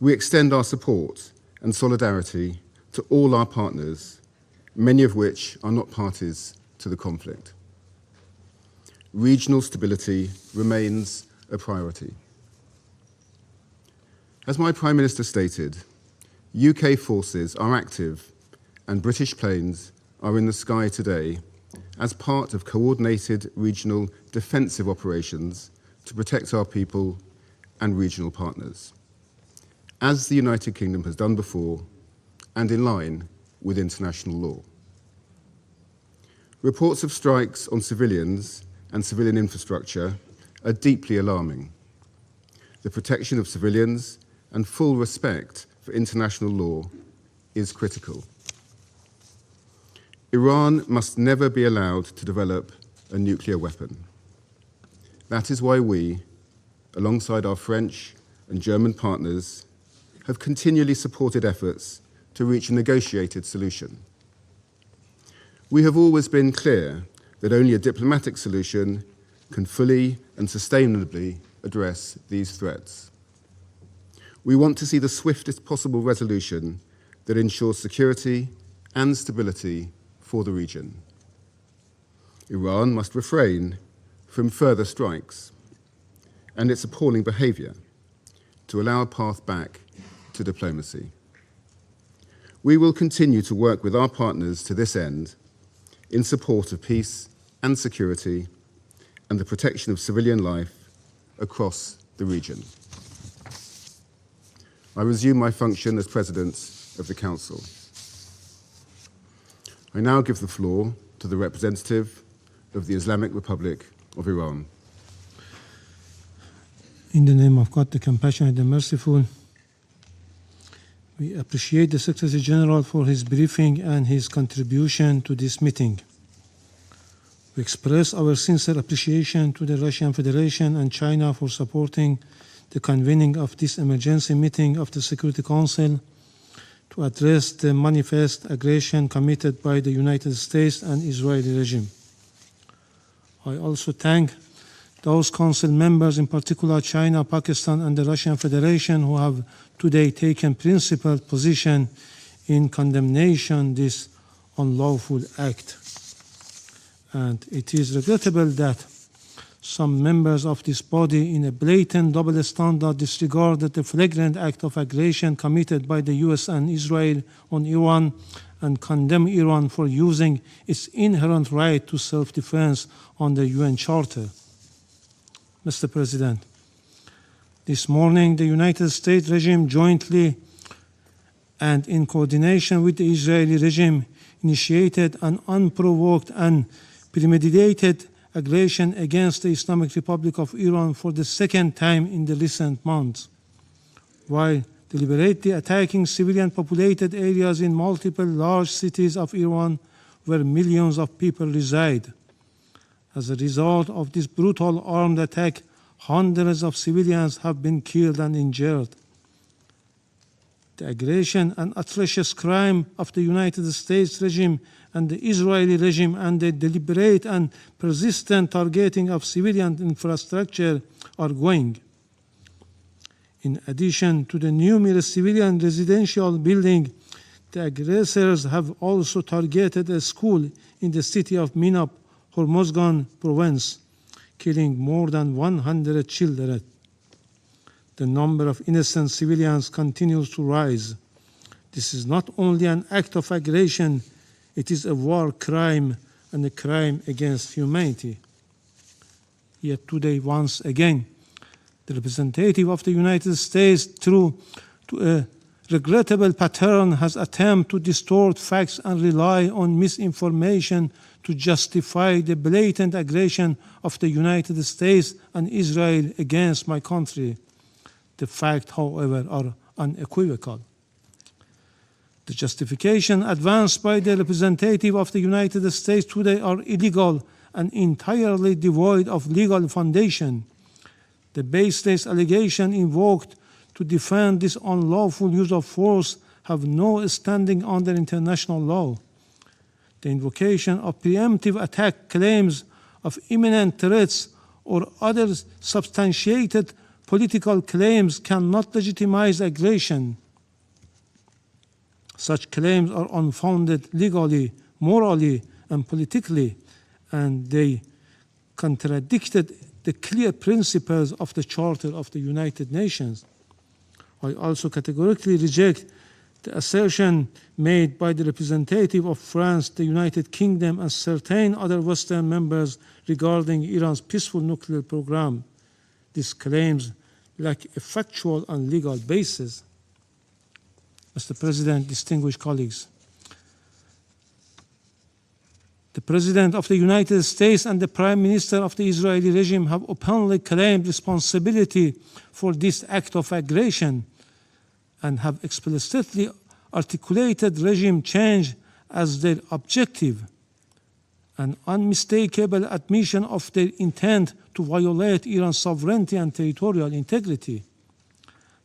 We extend our support and solidarity to all our partners, many of which are not parties to the conflict. Regional stability remains a priority. As my Prime Minister stated, UK forces are active and British planes are in the sky today as part of coordinated regional defensive operations to protect our people and regional partners, as the United Kingdom has done before and in line with international law. Reports of strikes on civilians and civilian infrastructure are deeply alarming. The protection of civilians and full respect for international law is critical. Iran must never be allowed to develop a nuclear weapon. That is why we, alongside our French and German partners, have continually supported efforts to reach a negotiated solution. We have always been clear that only a diplomatic solution can fully and sustainably address these threats. We want to see the swiftest possible resolution that ensures security and stability for the region. Iran must refrain from further strikes and its appalling behavior to allow a path back to diplomacy. We will continue to work with our partners to this end in support of peace and security and the protection of civilian life across the region. I resume my function as President of the Council. I now give the floor to the representative of the Islamic Republic of Iran. In the name of God, the compassionate and merciful, we appreciate the Secretary General for his briefing and his contribution to this meeting. We express our sincere appreciation to the Russian Federation and China for supporting the convening of this emergency meeting of the Security Council to address the manifest aggression committed by the United States and Israeli regime. I also thank those Council members, in particular China, Pakistan, and the Russian Federation, who have today taken principled position in condemnation this unlawful act. And it is regrettable that some members of this body, in a blatant double standard, disregarded the flagrant act of aggression committed by the US and Israel on Iran and condemn Iran for using its inherent right to self-defense under UN Charter. Mr. President, this morning the United States regime jointly and in coordination with the Israeli regime initiated an unprovoked and premeditated aggression against the Islamic Republic of Iran for the second time in the recent months, while deliberately attacking civilian populated areas in multiple large cities of Iran where millions of people reside. As a result of this brutal armed attack, Hundreds of civilians have been killed and injured. The aggression and atrocious crime of the United States regime and the Israeli regime and the deliberate and persistent targeting of civilian infrastructure are going. In addition to the numerous civilian residential buildings, the aggressors have also targeted a school in the city of Minab, Hormozgan province, killing more than 100 children. The number of innocent civilians continues to rise. This is not only an act of aggression, it is a war crime and a crime against humanity. Yet today, once again, the representative of the United States, through a regrettable pattern, has attempted to distort facts and rely on misinformation to justify the blatant aggression of the United States and Israel against my country. The facts, however, are unequivocal. The justification advanced by the representative of the United States today are illegal and entirely devoid of legal foundation. The baseless allegation invoked to defend this unlawful use of force have no standing under international law. The invocation of preemptive attack claims of imminent threats or other substantiated political claims cannot legitimize aggression. Such claims are unfounded legally, morally, and politically, and they contradicted the clear principles of the Charter of the United Nations. I also categorically reject the assertion made by the representative of France, the United Kingdom, and certain other Western members regarding Iran's peaceful nuclear program. These claims lack a factual and legal basis. Mr. President, distinguished colleagues, the President of the United States and the Prime Minister of the Israeli regime have openly claimed responsibility for this act of aggression and have explicitly articulated regime change as their objective, an unmistakable admission of their intent to violate Iran's sovereignty and territorial integrity.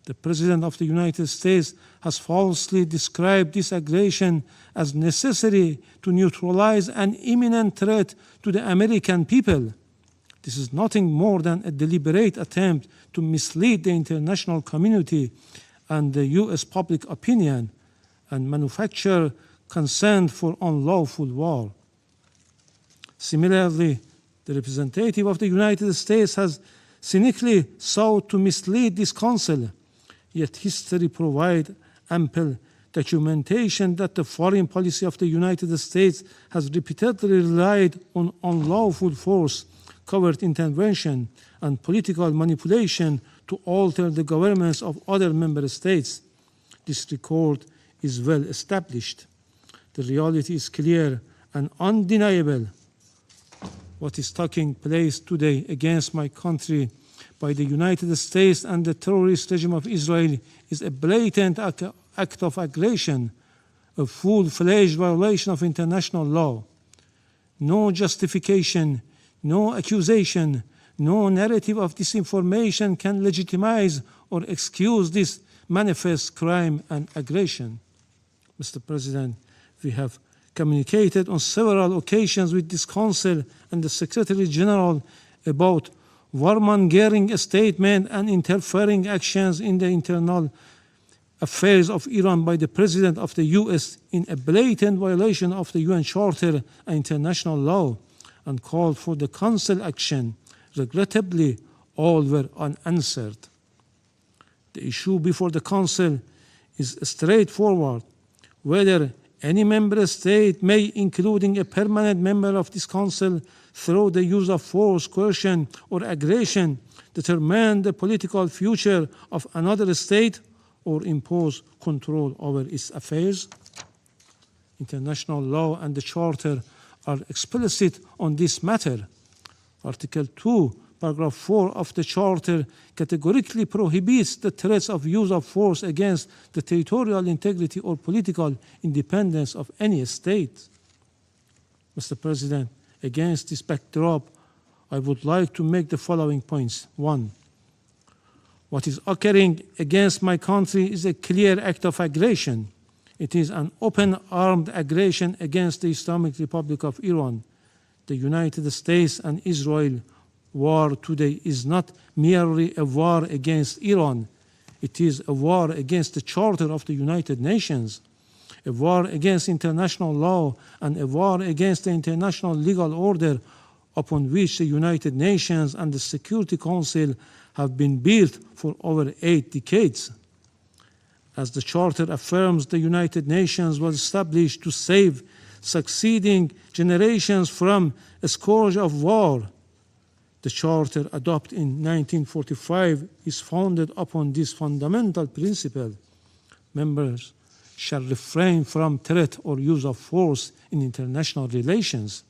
The President of the United States has falsely described this aggression as necessary to neutralize an imminent threat to the American people. This is nothing more than a deliberate attempt to mislead the international community and the U.S. public opinion and manufacture consent for unlawful war. Similarly, the representative of the United States has cynically sought to mislead this Council, yet history provides ample documentation that the foreign policy of the United States has repeatedly relied on unlawful force, covert intervention, and political manipulation to alter the governments of other member states. This record is well established. The reality is clear and undeniable. What is taking place today against my country by the United States and the terrorist regime of Israel is a blatant act of aggression, a full-fledged violation of international law. No justification, no accusation, no narrative of disinformation can legitimize or excuse this manifest crime and aggression. Mr. President, we have communicated on several occasions with this Council and the Secretary General about warmongering statements and interfering actions in the internal affairs of Iran by the President of the U.S. in a blatant violation of the UN Charter and international law, and called for the Council action. Regrettably, all were unanswered. The issue before the Council is straightforward: whether any member state may, including a permanent member of this Council, through the use of force, coercion, or aggression, determine the political future of another state or impose control over its affairs. International law and the Charter are explicit on this matter. Article 2, Paragraph 4 of the Charter categorically prohibits the threats of use of force against the territorial integrity or political independence of any state. Mr. President, against this backdrop, I would like to make the following points. 1. What is occurring against my country is a clear act of aggression. It is an open armed aggression against the Islamic Republic of Iran. The United States and Israel war today is not merely a war against Iran. It is a war against the Charter of the United Nations, a war against international law, and a war against the international legal order upon which the United Nations and the Security Council have been built for over 8 decades. As the Charter affirms, the United Nations was established to save succeeding generations from a scourge of war. The Charter, adopted in 1945, is founded upon this fundamental principle. Members shall refrain from threat or use of force in international relations.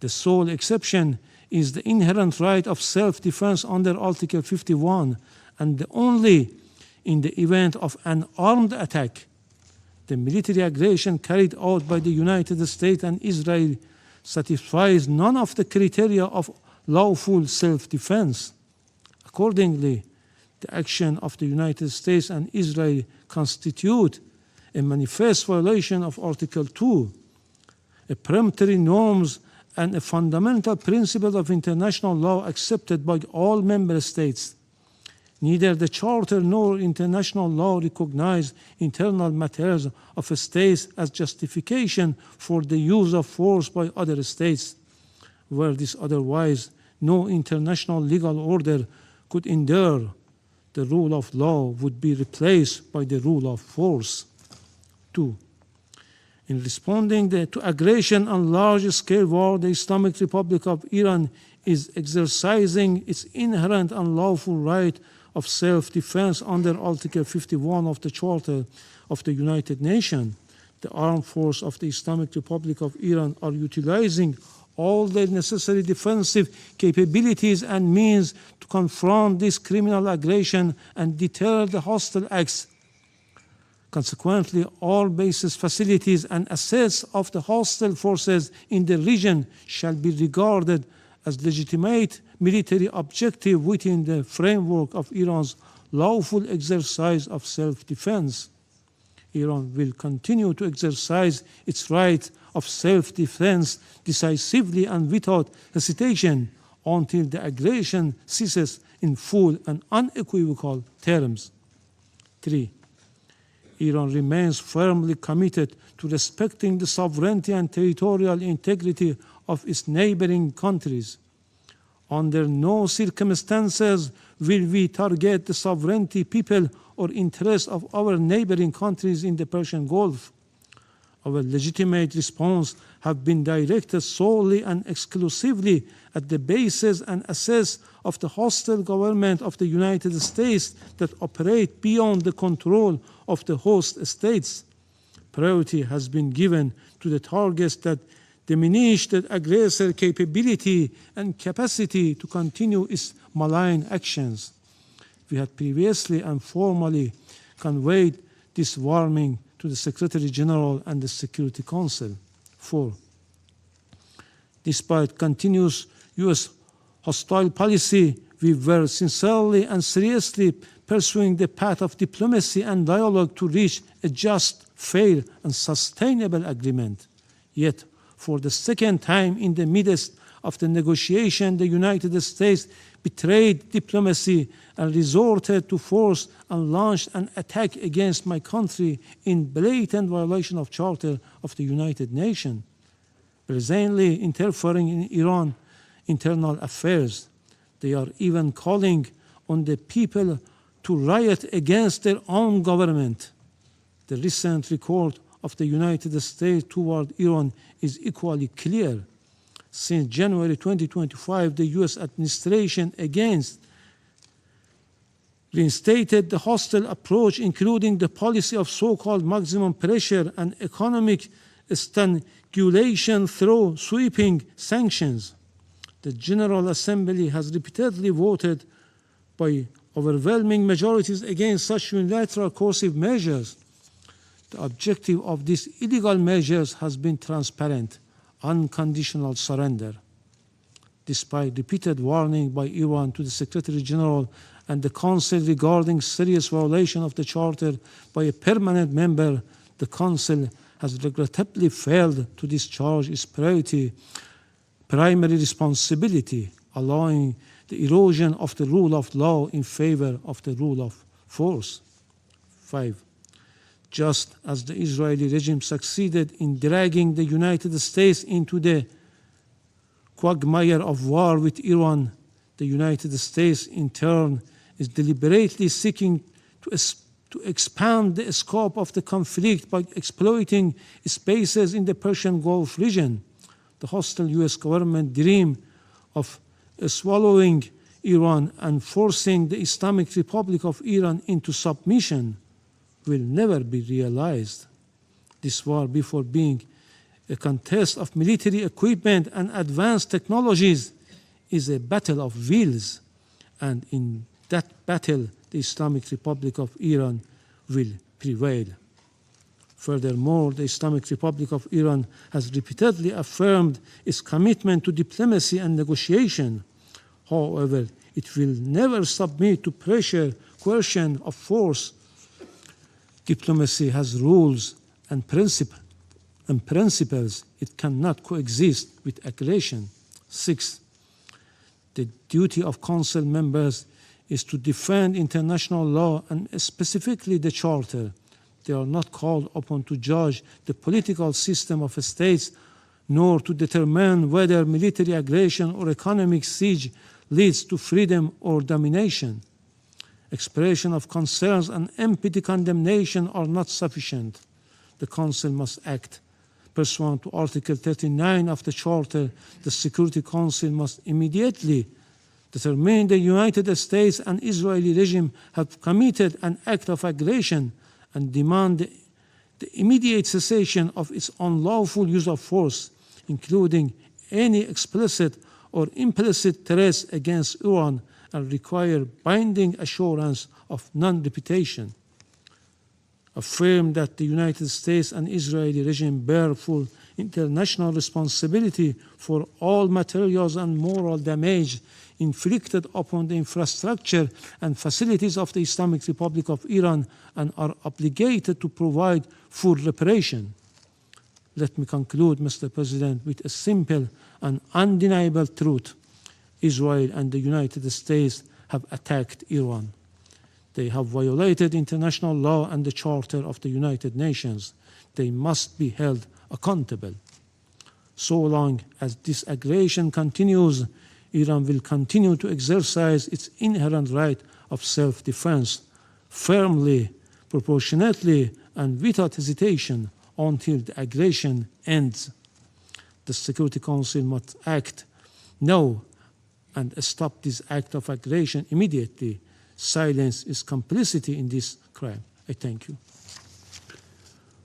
The sole exception is the inherent right of self-defense under Article 51, and only in the event of an armed attack. The military aggression carried out by the United States and Israel satisfies none of the criteria of lawful self-defense. Accordingly, the action of the United States and Israel constitute a manifest violation of Article 2, a peremptory norms and a fundamental principle of international law accepted by all member states. Neither the Charter nor international law recognize internal matters of a state as justification for the use of force by other states. Were this otherwise, no international legal order could endure. The rule of law would be replaced by the rule of force. 2. In responding to aggression and large-scale war, the Islamic Republic of Iran is exercising its inherent and lawful right of self-defense under Article 51 of the Charter of the United Nations. The armed forces of the Islamic Republic of Iran are utilizing all the necessary defensive capabilities and means to confront this criminal aggression and deter the hostile acts. Consequently, all bases, facilities, and assets of the hostile forces in the region shall be regarded as legitimate military objective within the framework of Iran's lawful exercise of self-defense. Iran will continue to exercise its right of self-defense decisively and without hesitation until the aggression ceases in full and unequivocal terms. 3. Iran remains firmly committed to respecting the sovereignty and territorial integrity of its neighboring countries. Under no circumstances will we target the sovereignty, people, or interests of our neighboring countries in the Persian Gulf. Our legitimate response have been directed solely and exclusively at the bases and assets of the hostile government of the United States that operate beyond the control of the host states. Priority has been given to the targets that diminish the aggressor capability and capacity to continue its malign actions. We had previously and formally conveyed this warning to the Secretary General and the Security Council. 4. Despite continuous U.S. hostile policy, we were sincerely and seriously pursuing the path of diplomacy and dialogue to reach a just, fair, and sustainable agreement. Yet, for the second time in the midst of the negotiation, the United States betrayed diplomacy and resorted to force and launched an attack against my country in blatant violation of Charter of the United Nations, brazenly interfering in Iran's internal affairs. They are even calling on the people to riot against their own government. The recent record of the United States toward Iran is equally clear. Since January 2025, the U.S. administration reinstated the hostile approach, including the policy of so-called maximum pressure and economic strangulation through sweeping sanctions. The General Assembly has repeatedly voted by overwhelming majorities against such unilateral coercive measures. The objective of these illegal measures has been transparent, unconditional surrender. despite repeated warning by Iran to the Secretary General and the Council regarding serious violation of the Charter by a permanent member, the Council has regrettably failed to discharge its primary responsibility, allowing the erosion of the rule of law in favor of the rule of force. 5. Just as the Israeli regime succeeded in dragging the United States into the quagmire of war with Iran, the United States in turn is deliberately seeking to expand the scope of the conflict by exploiting spaces in the Persian Gulf region. The hostile US government dream of swallowing Iran and forcing the Islamic Republic of Iran into submission will never be realized. This war, before being a contest of military equipment and advanced technologies, is a battle of wills, and in that battle, the Islamic Republic of Iran will prevail. Furthermore, the Islamic Republic of Iran has repeatedly affirmed its commitment to diplomacy and negotiation. However, it will never submit to pressure, coercion, or force. Diplomacy has rules and principles. It cannot coexist with aggression. 6. The duty of Council members is to defend international law and specifically the Charter. They are not called upon to judge the political system of states, nor to determine whether military aggression or economic siege leads to freedom or domination. Expression of concerns and empty condemnation are not sufficient. The Council must act. Pursuant to Article 39 of the Charter, the Security Council must immediately determine the United States and Israeli regime have committed an act of aggression and demand the immediate cessation of its unlawful use of force, including any explicit or implicit threats against Iran, and require binding assurance of non-repetition. Affirm that the United States and Israeli regime bear full international responsibility for all materials and moral damage inflicted upon the infrastructure and facilities of the Islamic Republic of Iran and are obligated to provide full reparation. Let me conclude, Mr. President, with a simple and undeniable truth. Israel and the United States have attacked Iran. They have violated international law and the Charter of the United Nations. They must be held accountable. So long as this aggression continues, Iran will continue to exercise its inherent right of self-defense firmly, proportionately, and without hesitation until the aggression ends. The Security Council must act now and stop this act of aggression immediately. Silence is complicity in this crime. I thank you.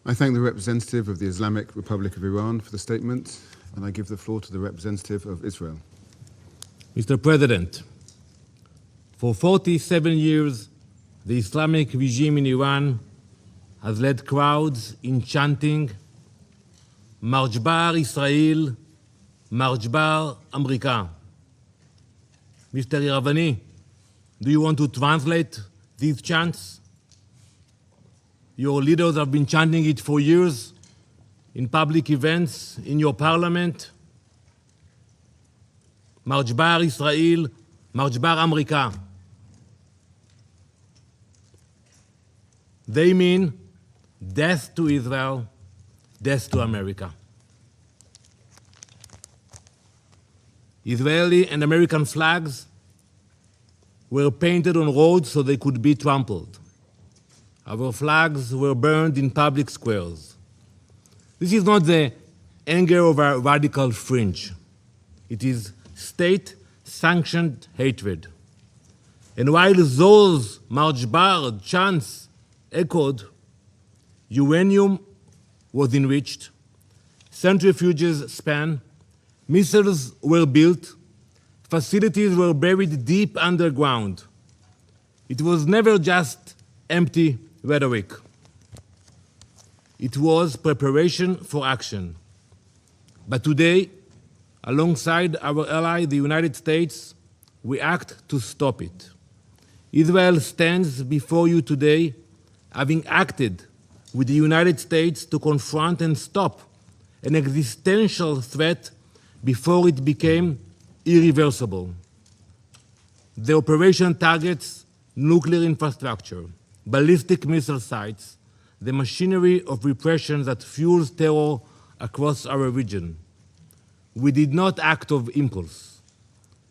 I thank the representative of the Islamic Republic of Iran for the statement, and I give the floor to the representative of Israel. Mr. President, for 47 years, the Islamic regime in Iran has led crowds in chanting March Bar Israel, March Bar America. Mr. Iravani, do you want to translate these chants? Your leaders have been chanting it for years in public events, in your parliament. March Bar Israel, March Bar America. They mean death to Israel, death to America. Israeli and American flags were painted on roads so they could be trampled. Our flags were burned in public squares. This is not the anger of a radical fringe. It is state-sanctioned hatred. And while those March Bar chants echoed, uranium was enriched, centrifuges span, missiles were built, facilities were buried deep underground. It was never just empty rhetoric. It was preparation for action. But today, Alongside our ally, the United States, we act to stop it. Israel stands before you today having acted with the United States to confront and stop an existential threat before it became irreversible. The operation targets nuclear infrastructure, ballistic missile sites, the machinery of repression that fuels terror across our region. We did not act of impulse.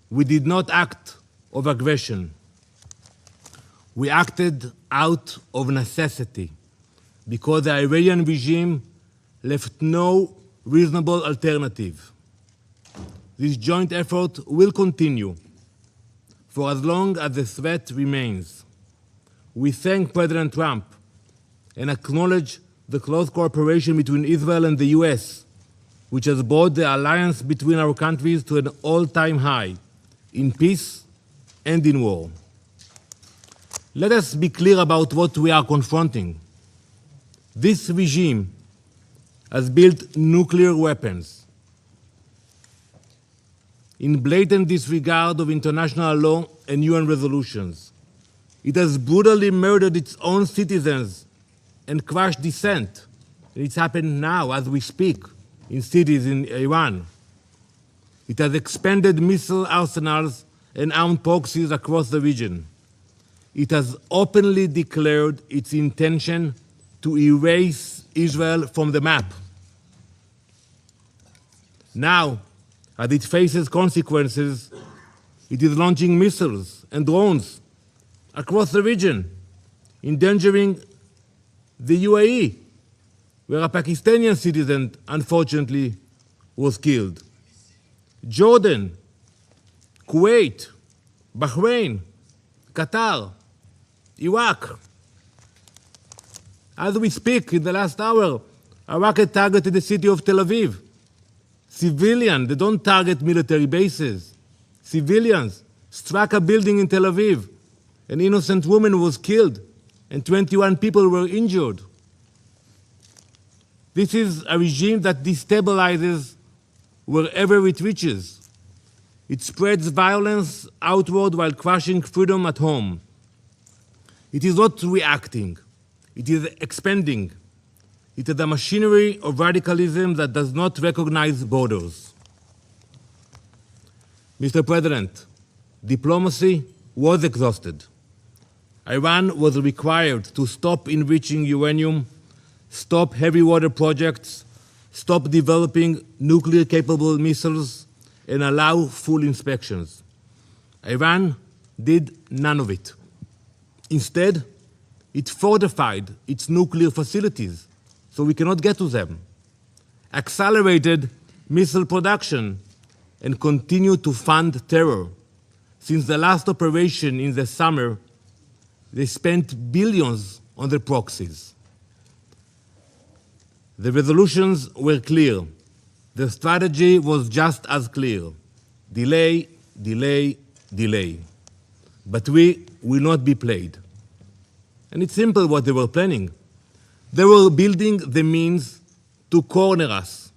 We did not act of aggression. We acted out of necessity because the Iranian regime left no reasonable alternative. This joint effort will continue for as long as the threat remains. We thank President Trump and acknowledge the close cooperation between Israel and the US, which has brought the alliance between our countries to an all-time high in peace and in war. Let us be clear about what we are confronting. This regime has built nuclear weapons in blatant disregard of international law and UN resolutions. It has brutally murdered its own citizens and crushed dissent. It's happened now as we speak in cities in Iran. It has expanded missile arsenals and armed proxies across the region. It has openly declared its intention to erase Israel from the map. Now, as it faces consequences, it is launching missiles and drones across the region, endangering the UAE, where a Pakistani citizen, unfortunately, was killed. Jordan, Kuwait, Bahrain, Qatar, Iraq. As we speak, in the last hour, a rocket targeted the city of Tel Aviv. Civilians, they don't target military bases. Civilians struck a building in Tel Aviv. An innocent woman was killed, and 21 people were injured. This is a regime that destabilizes wherever it reaches. It spreads violence outward while crushing freedom at home. It is not reacting, it is expanding. It is a machinery of radicalism that does not recognize borders. Mr. President, diplomacy was exhausted. Iran was required to stop enriching uranium, stop heavy water projects, stop developing nuclear-capable missiles, and allow full inspections. Iran did none of it. Instead, it fortified its nuclear facilities so we cannot get to them, accelerated missile production, and continued to fund terror. Since the last operation in the summer, they spent billions on their proxies. The resolutions were clear. The strategy was just as clear. Delay, delay, delay. But we will not be played. And it's simple what they were planning. They were building the means to corner us,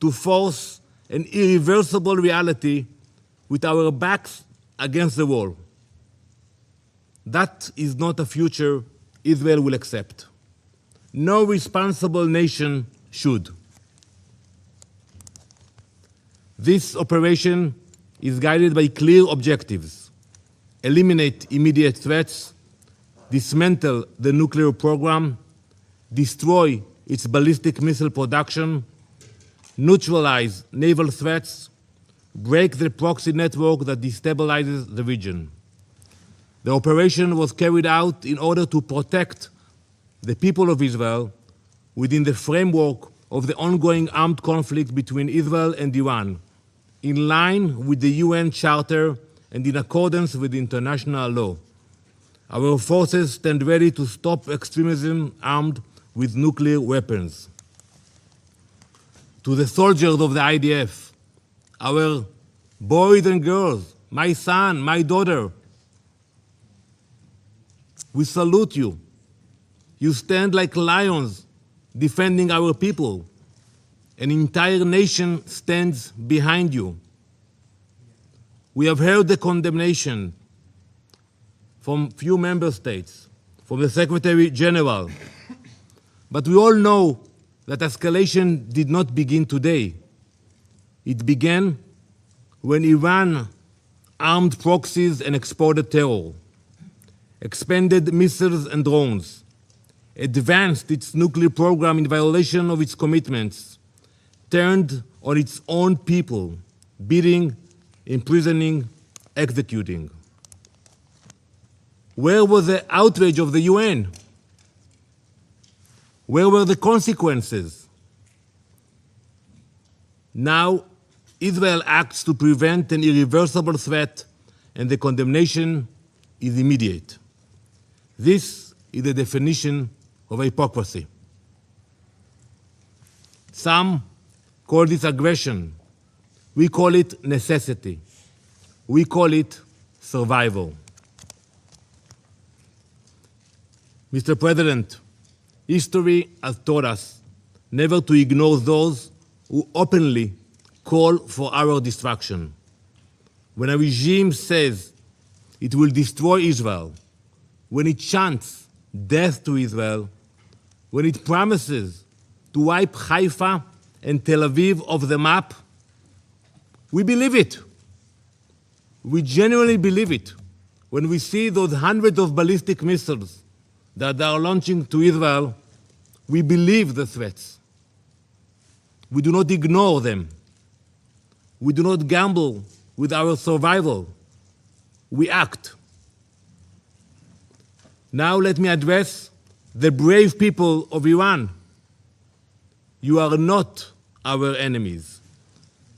to force an irreversible reality with our backs against the wall. That is not a future Israel will accept. No responsible nation should. This operation is guided by clear objectives: eliminate immediate threats, dismantle the nuclear program, destroy its ballistic missile production, neutralize naval threats, break the proxy network that destabilizes the region. The operation was carried out in order to protect the people of Israel within the framework of the ongoing armed conflict between Israel and Iran, in line with the UN Charter and in accordance with international law. Our forces stand ready to stop extremism armed with nuclear weapons. To the soldiers of the IDF, our boys and girls, my son, my daughter, we salute you. You stand like lions defending our people. an entire nation stands behind you. We have heard the condemnation from few member states, from the Secretary General, but we all know that escalation did not begin today. It began when Iran armed proxies and exported terror, expanded missiles and drones, advanced its nuclear program in violation of its commitments, turned on its own people, beating, imprisoning, executing. Where was the outrage of the UN? Where were the consequences? Now, Israel acts to prevent an irreversible threat, and the condemnation is immediate. This is the definition of hypocrisy. Some call this aggression. We call it necessity. We call it survival. Mr. President, history has taught us never to ignore those who openly call for our destruction. When a regime says it will destroy Israel, when it chants death to Israel, when it promises to wipe Haifa and Tel Aviv off the map, we believe it. We genuinely believe it when we see those hundreds of ballistic missiles that they are launching to Israel. We believe the threats. We do not ignore them. We do not gamble with our survival. We act. Now let me address the brave people of Iran. You are not our enemies.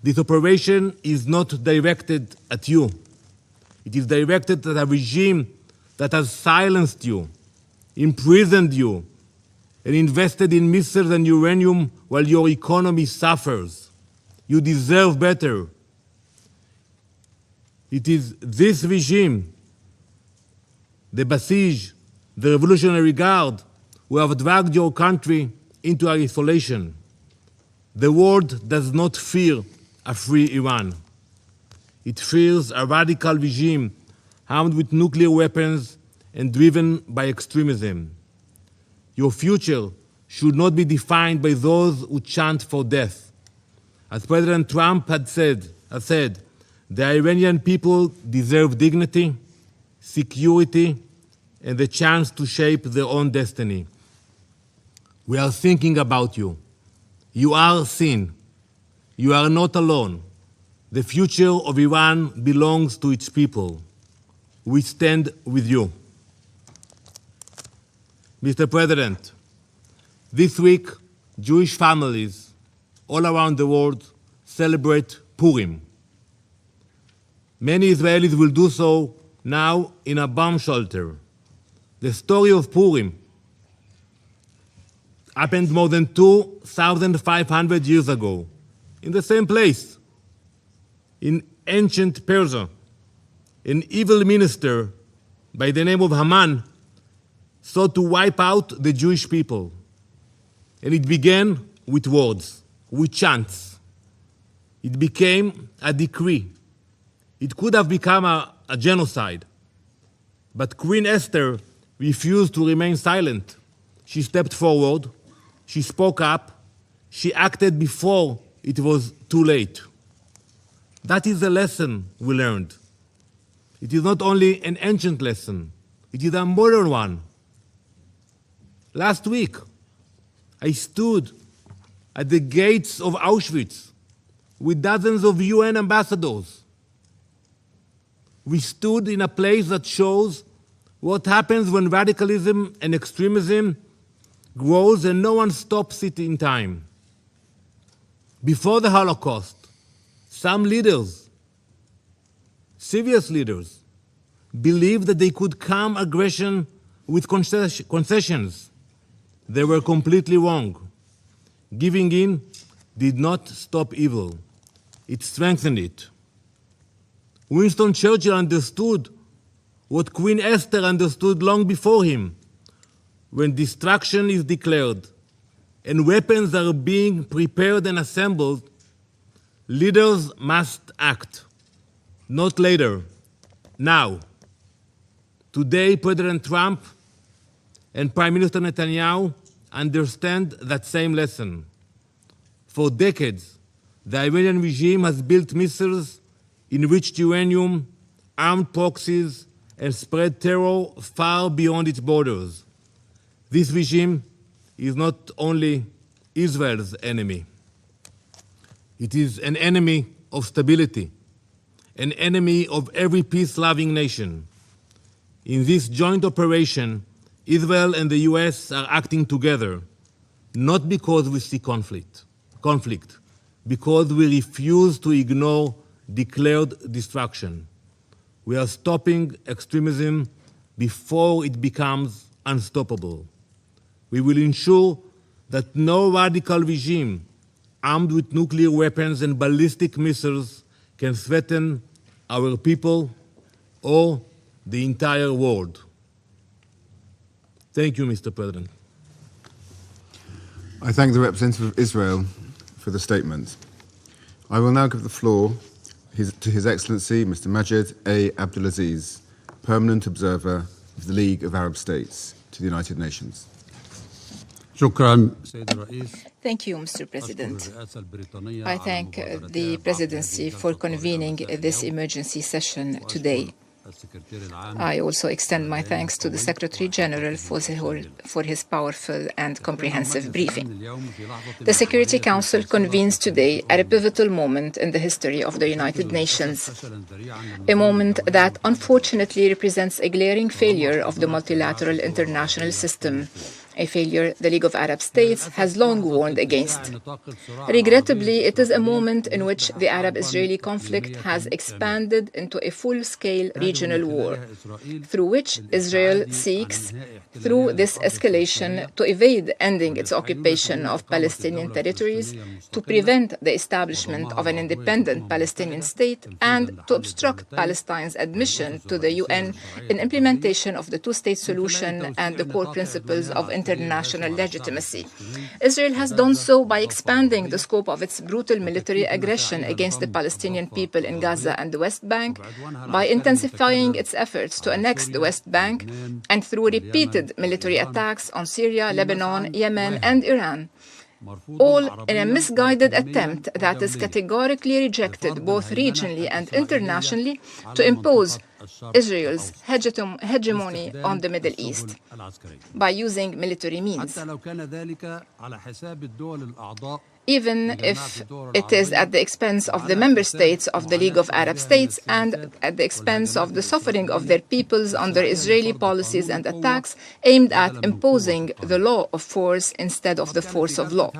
This operation is not directed at you. It is directed at a regime that has silenced you, imprisoned you, and invested in missiles and uranium while your economy suffers. You deserve better. It is this regime, the Basij, the Revolutionary Guard, who have dragged your country into isolation. The world does not fear a free Iran. It fears a radical regime armed with nuclear weapons and driven by extremism. Your future should not be defined by those who chant for death. As President Trump has said, the Iranian people deserve dignity, security, and the chance to shape their own destiny. We are thinking about you. You are seen. You are not alone. The future of Iran belongs to its people. We stand with you. Mr. President, this week, Jewish families all around the world celebrate Purim. Many Israelis will do so now in a bomb shelter. The story of Purim happened more than 2,500 years ago, in the same place. In ancient Persia, an evil minister by the name of Haman sought to wipe out the Jewish people. And it began with words, with chants. It became a decree. It could have become a genocide. But Queen Esther refused to remain silent. She stepped forward. She spoke up. She acted before it was too late. That is the lesson we learned. It is not only an ancient lesson, it is a modern one. Last week, I stood at the gates of Auschwitz with dozens of UN ambassadors. We stood in a place that shows what happens when radicalism and extremism grows and no one stops it in time. Before the Holocaust, some leaders, serious leaders, believed that they could calm aggression with concessions. They were completely wrong. Giving in did not stop evil. It strengthened it. Winston Churchill understood what Queen Esther understood long before him. When destruction is declared, and weapons are being prepared and assembled, leaders must act, not later, now. Today, President Trump and Prime Minister Netanyahu understand that same lesson. For decades, the Iranian regime has built missiles, enriched uranium, armed proxies, and spread terror far beyond its borders. This regime is not only Israel's enemy. It is an enemy of stability, an enemy of every peace-loving nation. In this joint operation, Israel and the US are acting together, not because we see conflict, because we refuse to ignore declared destruction. We are stopping extremism before it becomes unstoppable. We will ensure that no radical regime armed with nuclear weapons and ballistic missiles can threaten our people or the entire world. Thank you, Mr. President. I thank the representative of Israel for the statement. I will now give the floor to His Excellency Mr. Majed A. Abdulaziz, Permanent Observer of the League of Arab States to the United Nations. Thank you, Mr. President. I thank the Presidency for convening this emergency session today. I also extend my thanks to the Secretary General for his powerful and comprehensive briefing. The Security Council convenes today at a pivotal moment in the history of the United Nations, a moment that unfortunately represents a glaring failure of the multilateral international system, a failure the League of Arab States has long warned against. Regrettably, it is a moment in which the Arab-Israeli conflict has expanded into a full-scale regional war, through which Israel seeks, through this escalation, to evade ending its occupation of Palestinian territories, to prevent the establishment of an independent Palestinian state, and to obstruct Palestine's admission to the UN in implementation of the two-state solution and the core principles of international legitimacy. Israel has done so by expanding the scope of its brutal military aggression against the Palestinian people in Gaza and the West Bank, by intensifying its efforts to annex the West Bank, and through repeated military attacks on Syria, Lebanon, Yemen, and Iran, all in a misguided attempt that is categorically rejected both regionally and internationally to impose Israel's hegemony on the Middle East by using military means, even if it is at the expense of the member states of the League of Arab States and at the expense of the suffering of their peoples under Israeli policies and attacks aimed at imposing the law of force instead of the force of law.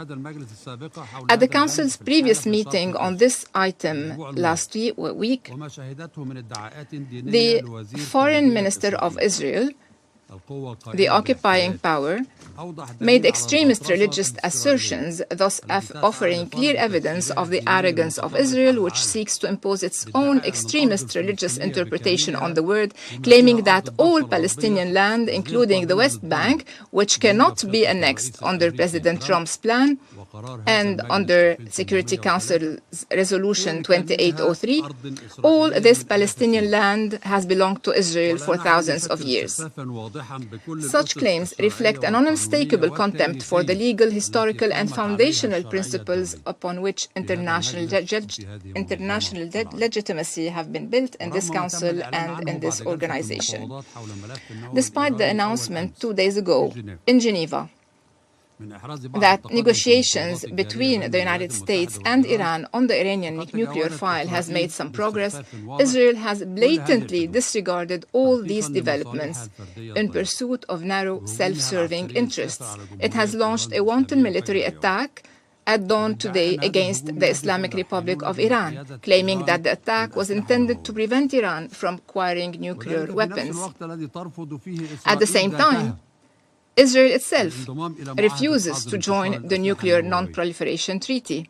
At the Council's previous meeting on this item last week, the Foreign Minister of Israel, the occupying power, made extremist religious assertions, thus offering clear evidence of the arrogance of Israel, which seeks to impose its own extremist religious interpretation on the word, claiming that all Palestinian land, including the West Bank, which cannot be annexed under President Trump's plan and under Security Council's Resolution 2803, all this Palestinian land has belonged to Israel for thousands of years. Such claims reflect an unmistakable contempt for the legal, historical, and foundational principles upon which international legitimacy have been built in this Council and in this organization. Despite the announcement 2 days ago in Geneva that negotiations between the United States and Iran on the Iranian nuclear file has made some progress, Israel has blatantly disregarded all these developments in pursuit of narrow, self-serving interests. It has launched a wanton military attack at dawn today against the Islamic Republic of Iran, claiming that the attack was intended to prevent Iran from acquiring nuclear weapons. At the same time, Israel itself refuses to join the Nuclear Non-Proliferation Treaty.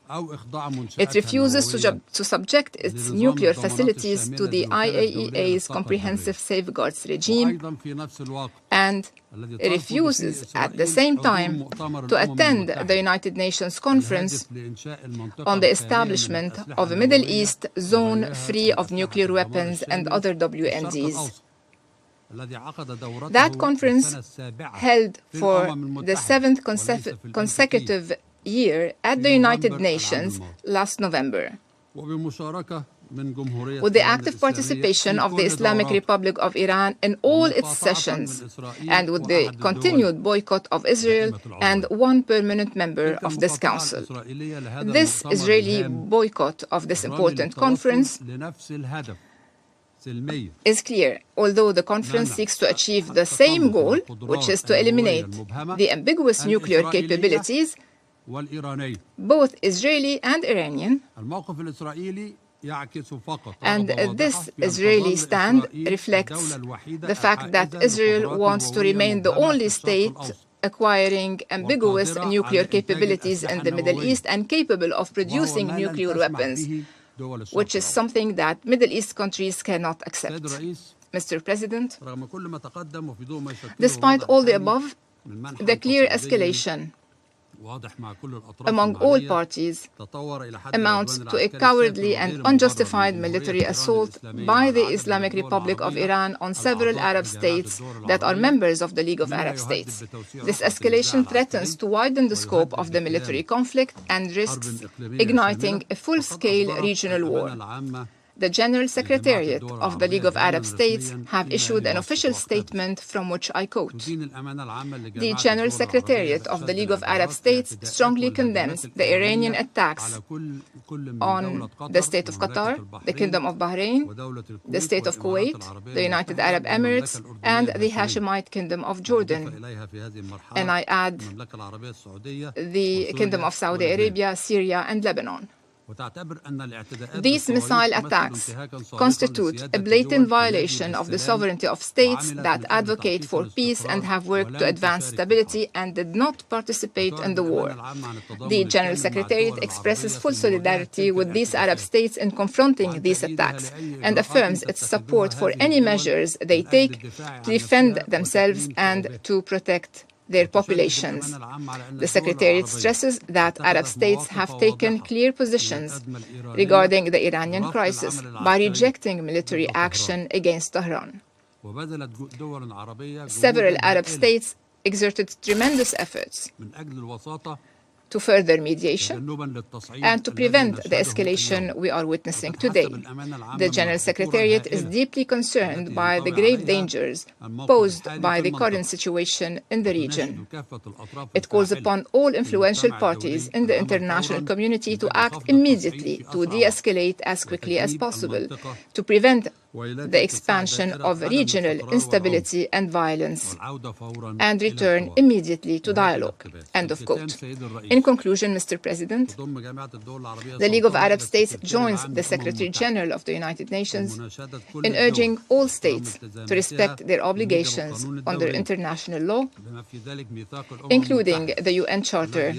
It refuses to subject its nuclear facilities to the IAEA's comprehensive safeguards regime, and it refuses at the same time to attend the United Nations Conference on the establishment of a Middle East zone free of nuclear weapons and other WMDs. That conference, held for the 7th consecutive year at the United Nations last November, with the active participation of the Islamic Republic of Iran in all its sessions, and with the continued boycott of Israel and one permanent member of this council. This Israeli boycott of this important conference is clear. Although the conference seeks to achieve the same goal, which is to eliminate the ambiguous nuclear capabilities, both Israeli and Iranian, and this Israeli stand reflects the fact that Israel wants to remain the only state acquiring ambiguous nuclear capabilities in the Middle East and capable of producing nuclear weapons, which is something that Middle East countries cannot accept. Mr. President, despite all the above, the clear escalation among all parties amounts to a cowardly and unjustified military assault by the Islamic Republic of Iran on several Arab states that are members of the League of Arab States. This escalation threatens to widen the scope of the military conflict and risks igniting a full-scale regional war. The General Secretariat of the League of Arab States have issued an official statement from which I quote: "The General Secretariat of the League of Arab States strongly condemns the Iranian attacks on the State of Qatar, the Kingdom of Bahrain, the State of Kuwait, the United Arab Emirates, and the Hashemite Kingdom of Jordan." And I add the Kingdom of Saudi Arabia, Syria, and Lebanon. These missile attacks constitute a blatant violation of the sovereignty of states that advocate for peace and have worked to advance stability and did not participate in the war. The General Secretariat expresses full solidarity with these Arab states in confronting these attacks and affirms its support for any measures they take to defend themselves and to protect their populations. The Secretariat stresses that Arab states have taken clear positions regarding the Iranian crisis by rejecting military action against Tehran. Several Arab states exerted tremendous efforts to further mediation and to prevent the escalation we are witnessing today. The General Secretariat is deeply concerned by the grave dangers posed by the current situation in the region. It calls upon all influential parties in the international community to act immediately to de-escalate as quickly as possible, to prevent the expansion of regional instability and violence, and return immediately to dialogue. End of quote. In conclusion, Mr. President, the League of Arab States joins the Secretary General of the United Nations in urging all states to respect their obligations under international law, including the UN Charter,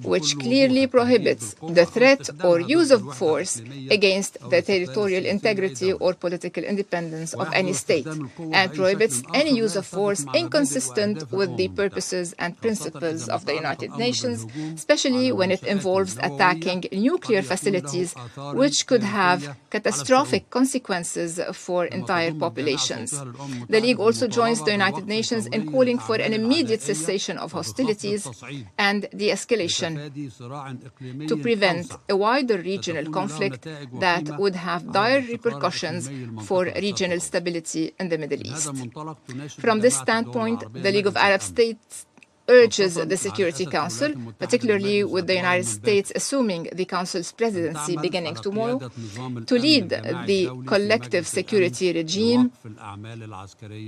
which clearly prohibits the threat or use of force against the territorial integrity or political independence of any state, and prohibits any use of force inconsistent with the purposes and principles of the United Nations, especially when it involves attacking nuclear facilities, which could have catastrophic consequences for entire populations. The League also joins the United Nations in calling for an immediate cessation of hostilities and de-escalation to prevent a wider regional conflict that would have dire repercussions for regional stability in the Middle East. From this standpoint, the League of Arab States urges the Security Council, particularly with the United States assuming the Council's presidency beginning tomorrow, to lead the collective security regime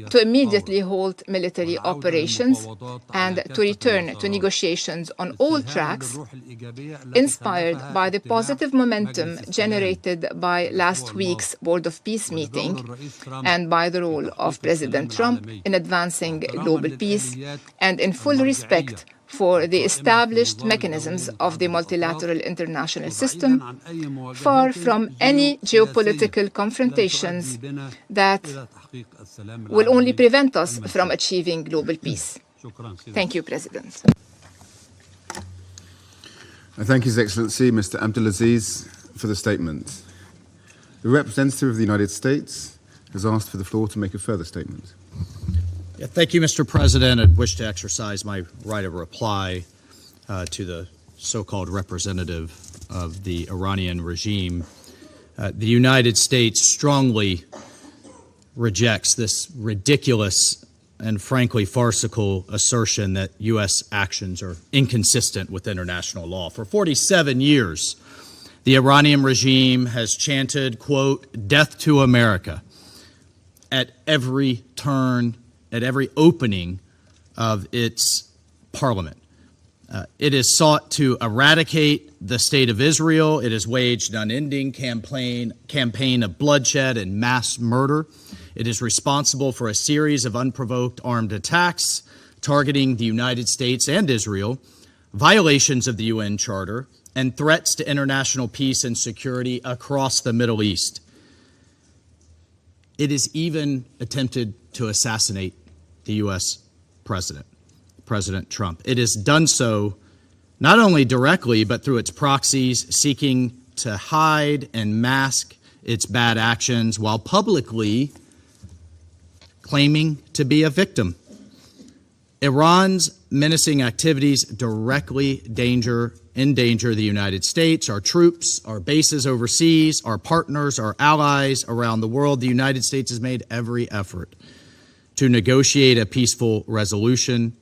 to immediately halt military operations and to return to negotiations on all tracks, inspired by the positive momentum generated by last week's Board of Peace meeting and by the role of President Trump in advancing global peace and in full respect for the established mechanisms of the multilateral international system, far from any geopolitical confrontations that will only prevent us from achieving global peace. Thank you, President. I thank His Excellency Mr. Abdulaziz for the statement. The representative of the United States has asked for the floor to make a further statement. Yeah, thank you, Mr. President. I wish to exercise my right of reply to the so-called representative of the Iranian regime. The United States strongly rejects this ridiculous and frankly farcical assertion that U.S. actions are inconsistent with international law. For 47 years, the Iranian regime has chanted, quote, "Death to America," at every turn, at every opening of its parliament. It has sought to eradicate the state of Israel. It has waged an unending campaign of bloodshed and mass murder. It is responsible for a series of unprovoked armed attacks targeting the United States and Israel, violations of the UN Charter, and threats to international peace and security across the Middle East. It has even attempted to assassinate the U.S. president, President Trump. It has done so not only directly, but through its proxies, seeking to hide and mask its bad actions while publicly claiming to be a victim. Iran's menacing activities directly endanger the United States, our troops, our bases overseas, our partners, our allies around the world. The United States has made every effort to negotiate a peaceful resolution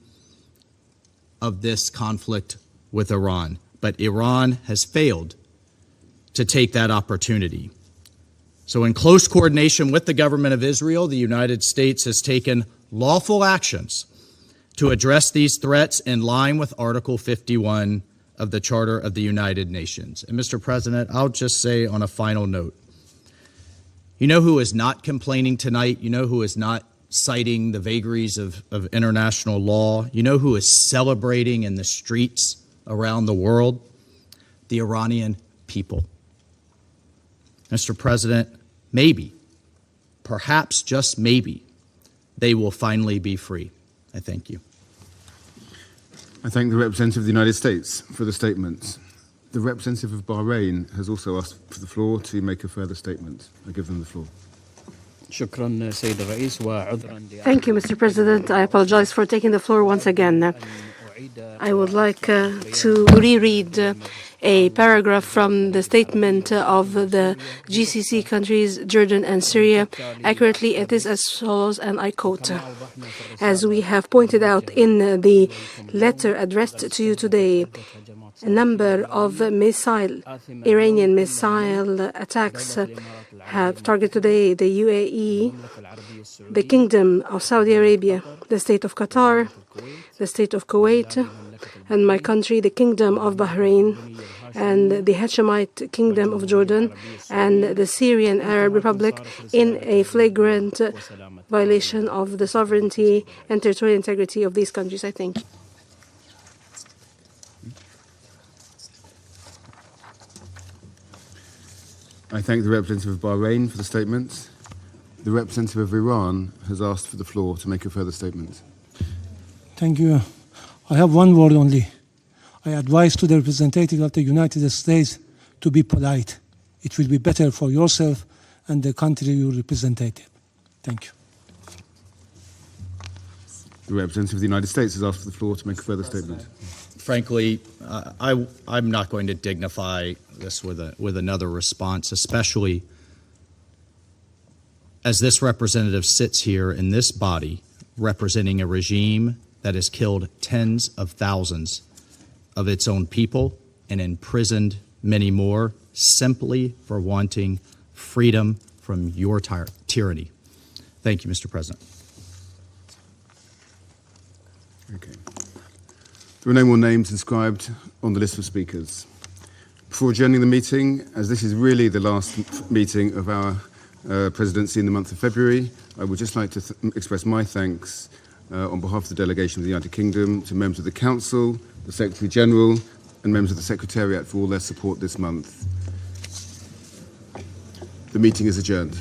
of this conflict with Iran. But Iran has failed to take that opportunity. So in close coordination with the government of Israel, the United States has taken lawful actions to address these threats in line with Article 51 of the Charter of the United Nations. And Mr. President, I'll just say on a final note, you know who is not complaining tonight? You know who is not citing the vagaries of international law? You know who is celebrating in the streets around the world? The Iranian people. Mr. President, maybe, perhaps just maybe, they will finally be free. I thank you. I thank the representative of the United States for the statement. The representative of Bahrain has also asked for the floor to make a further statement. I give them the floor. Thank you, Mr. President. I apologize for taking the floor once again. I would like to reread a paragraph from the statement of the GCC countries, Jordan and Syria. Accurately, it is as follows, and I quote, "As we have pointed out in the letter addressed to you today, a number of Iranian missile attacks have targeted today the UAE, the Kingdom of Saudi Arabia, the State of Qatar, the State of Kuwait, and my country, the Kingdom of Bahrain, and the Hashemite Kingdom of Jordan, and the Syrian Arab Republic in a flagrant violation of the sovereignty and territorial integrity of these countries." I thank you. I thank the representative of Bahrain for the statement. The representative of Iran has asked for the floor to make a further statement. Thank you. I have one word only. I advise to the representative of the United States to be polite. It will be better for yourself and the country you represent. Thank you. The representative of the United States has asked for the floor to make a further statement. Frankly, I'm not going to dignify this with another response, especially as this representative sits here in this body representing a regime that has killed tens of thousands of its own people and imprisoned many more simply for wanting freedom from your tyranny. Thank you, Mr. President. Okay. There are no more names inscribed on the list of speakers. Before adjourning the meeting, as this is really the last meeting of our presidency in the month of February, I would just like to express my thanks on behalf of the delegation of the United Kingdom to members of the Council, the Secretary General, and members of the Secretariat for all their support this month. The meeting is adjourned.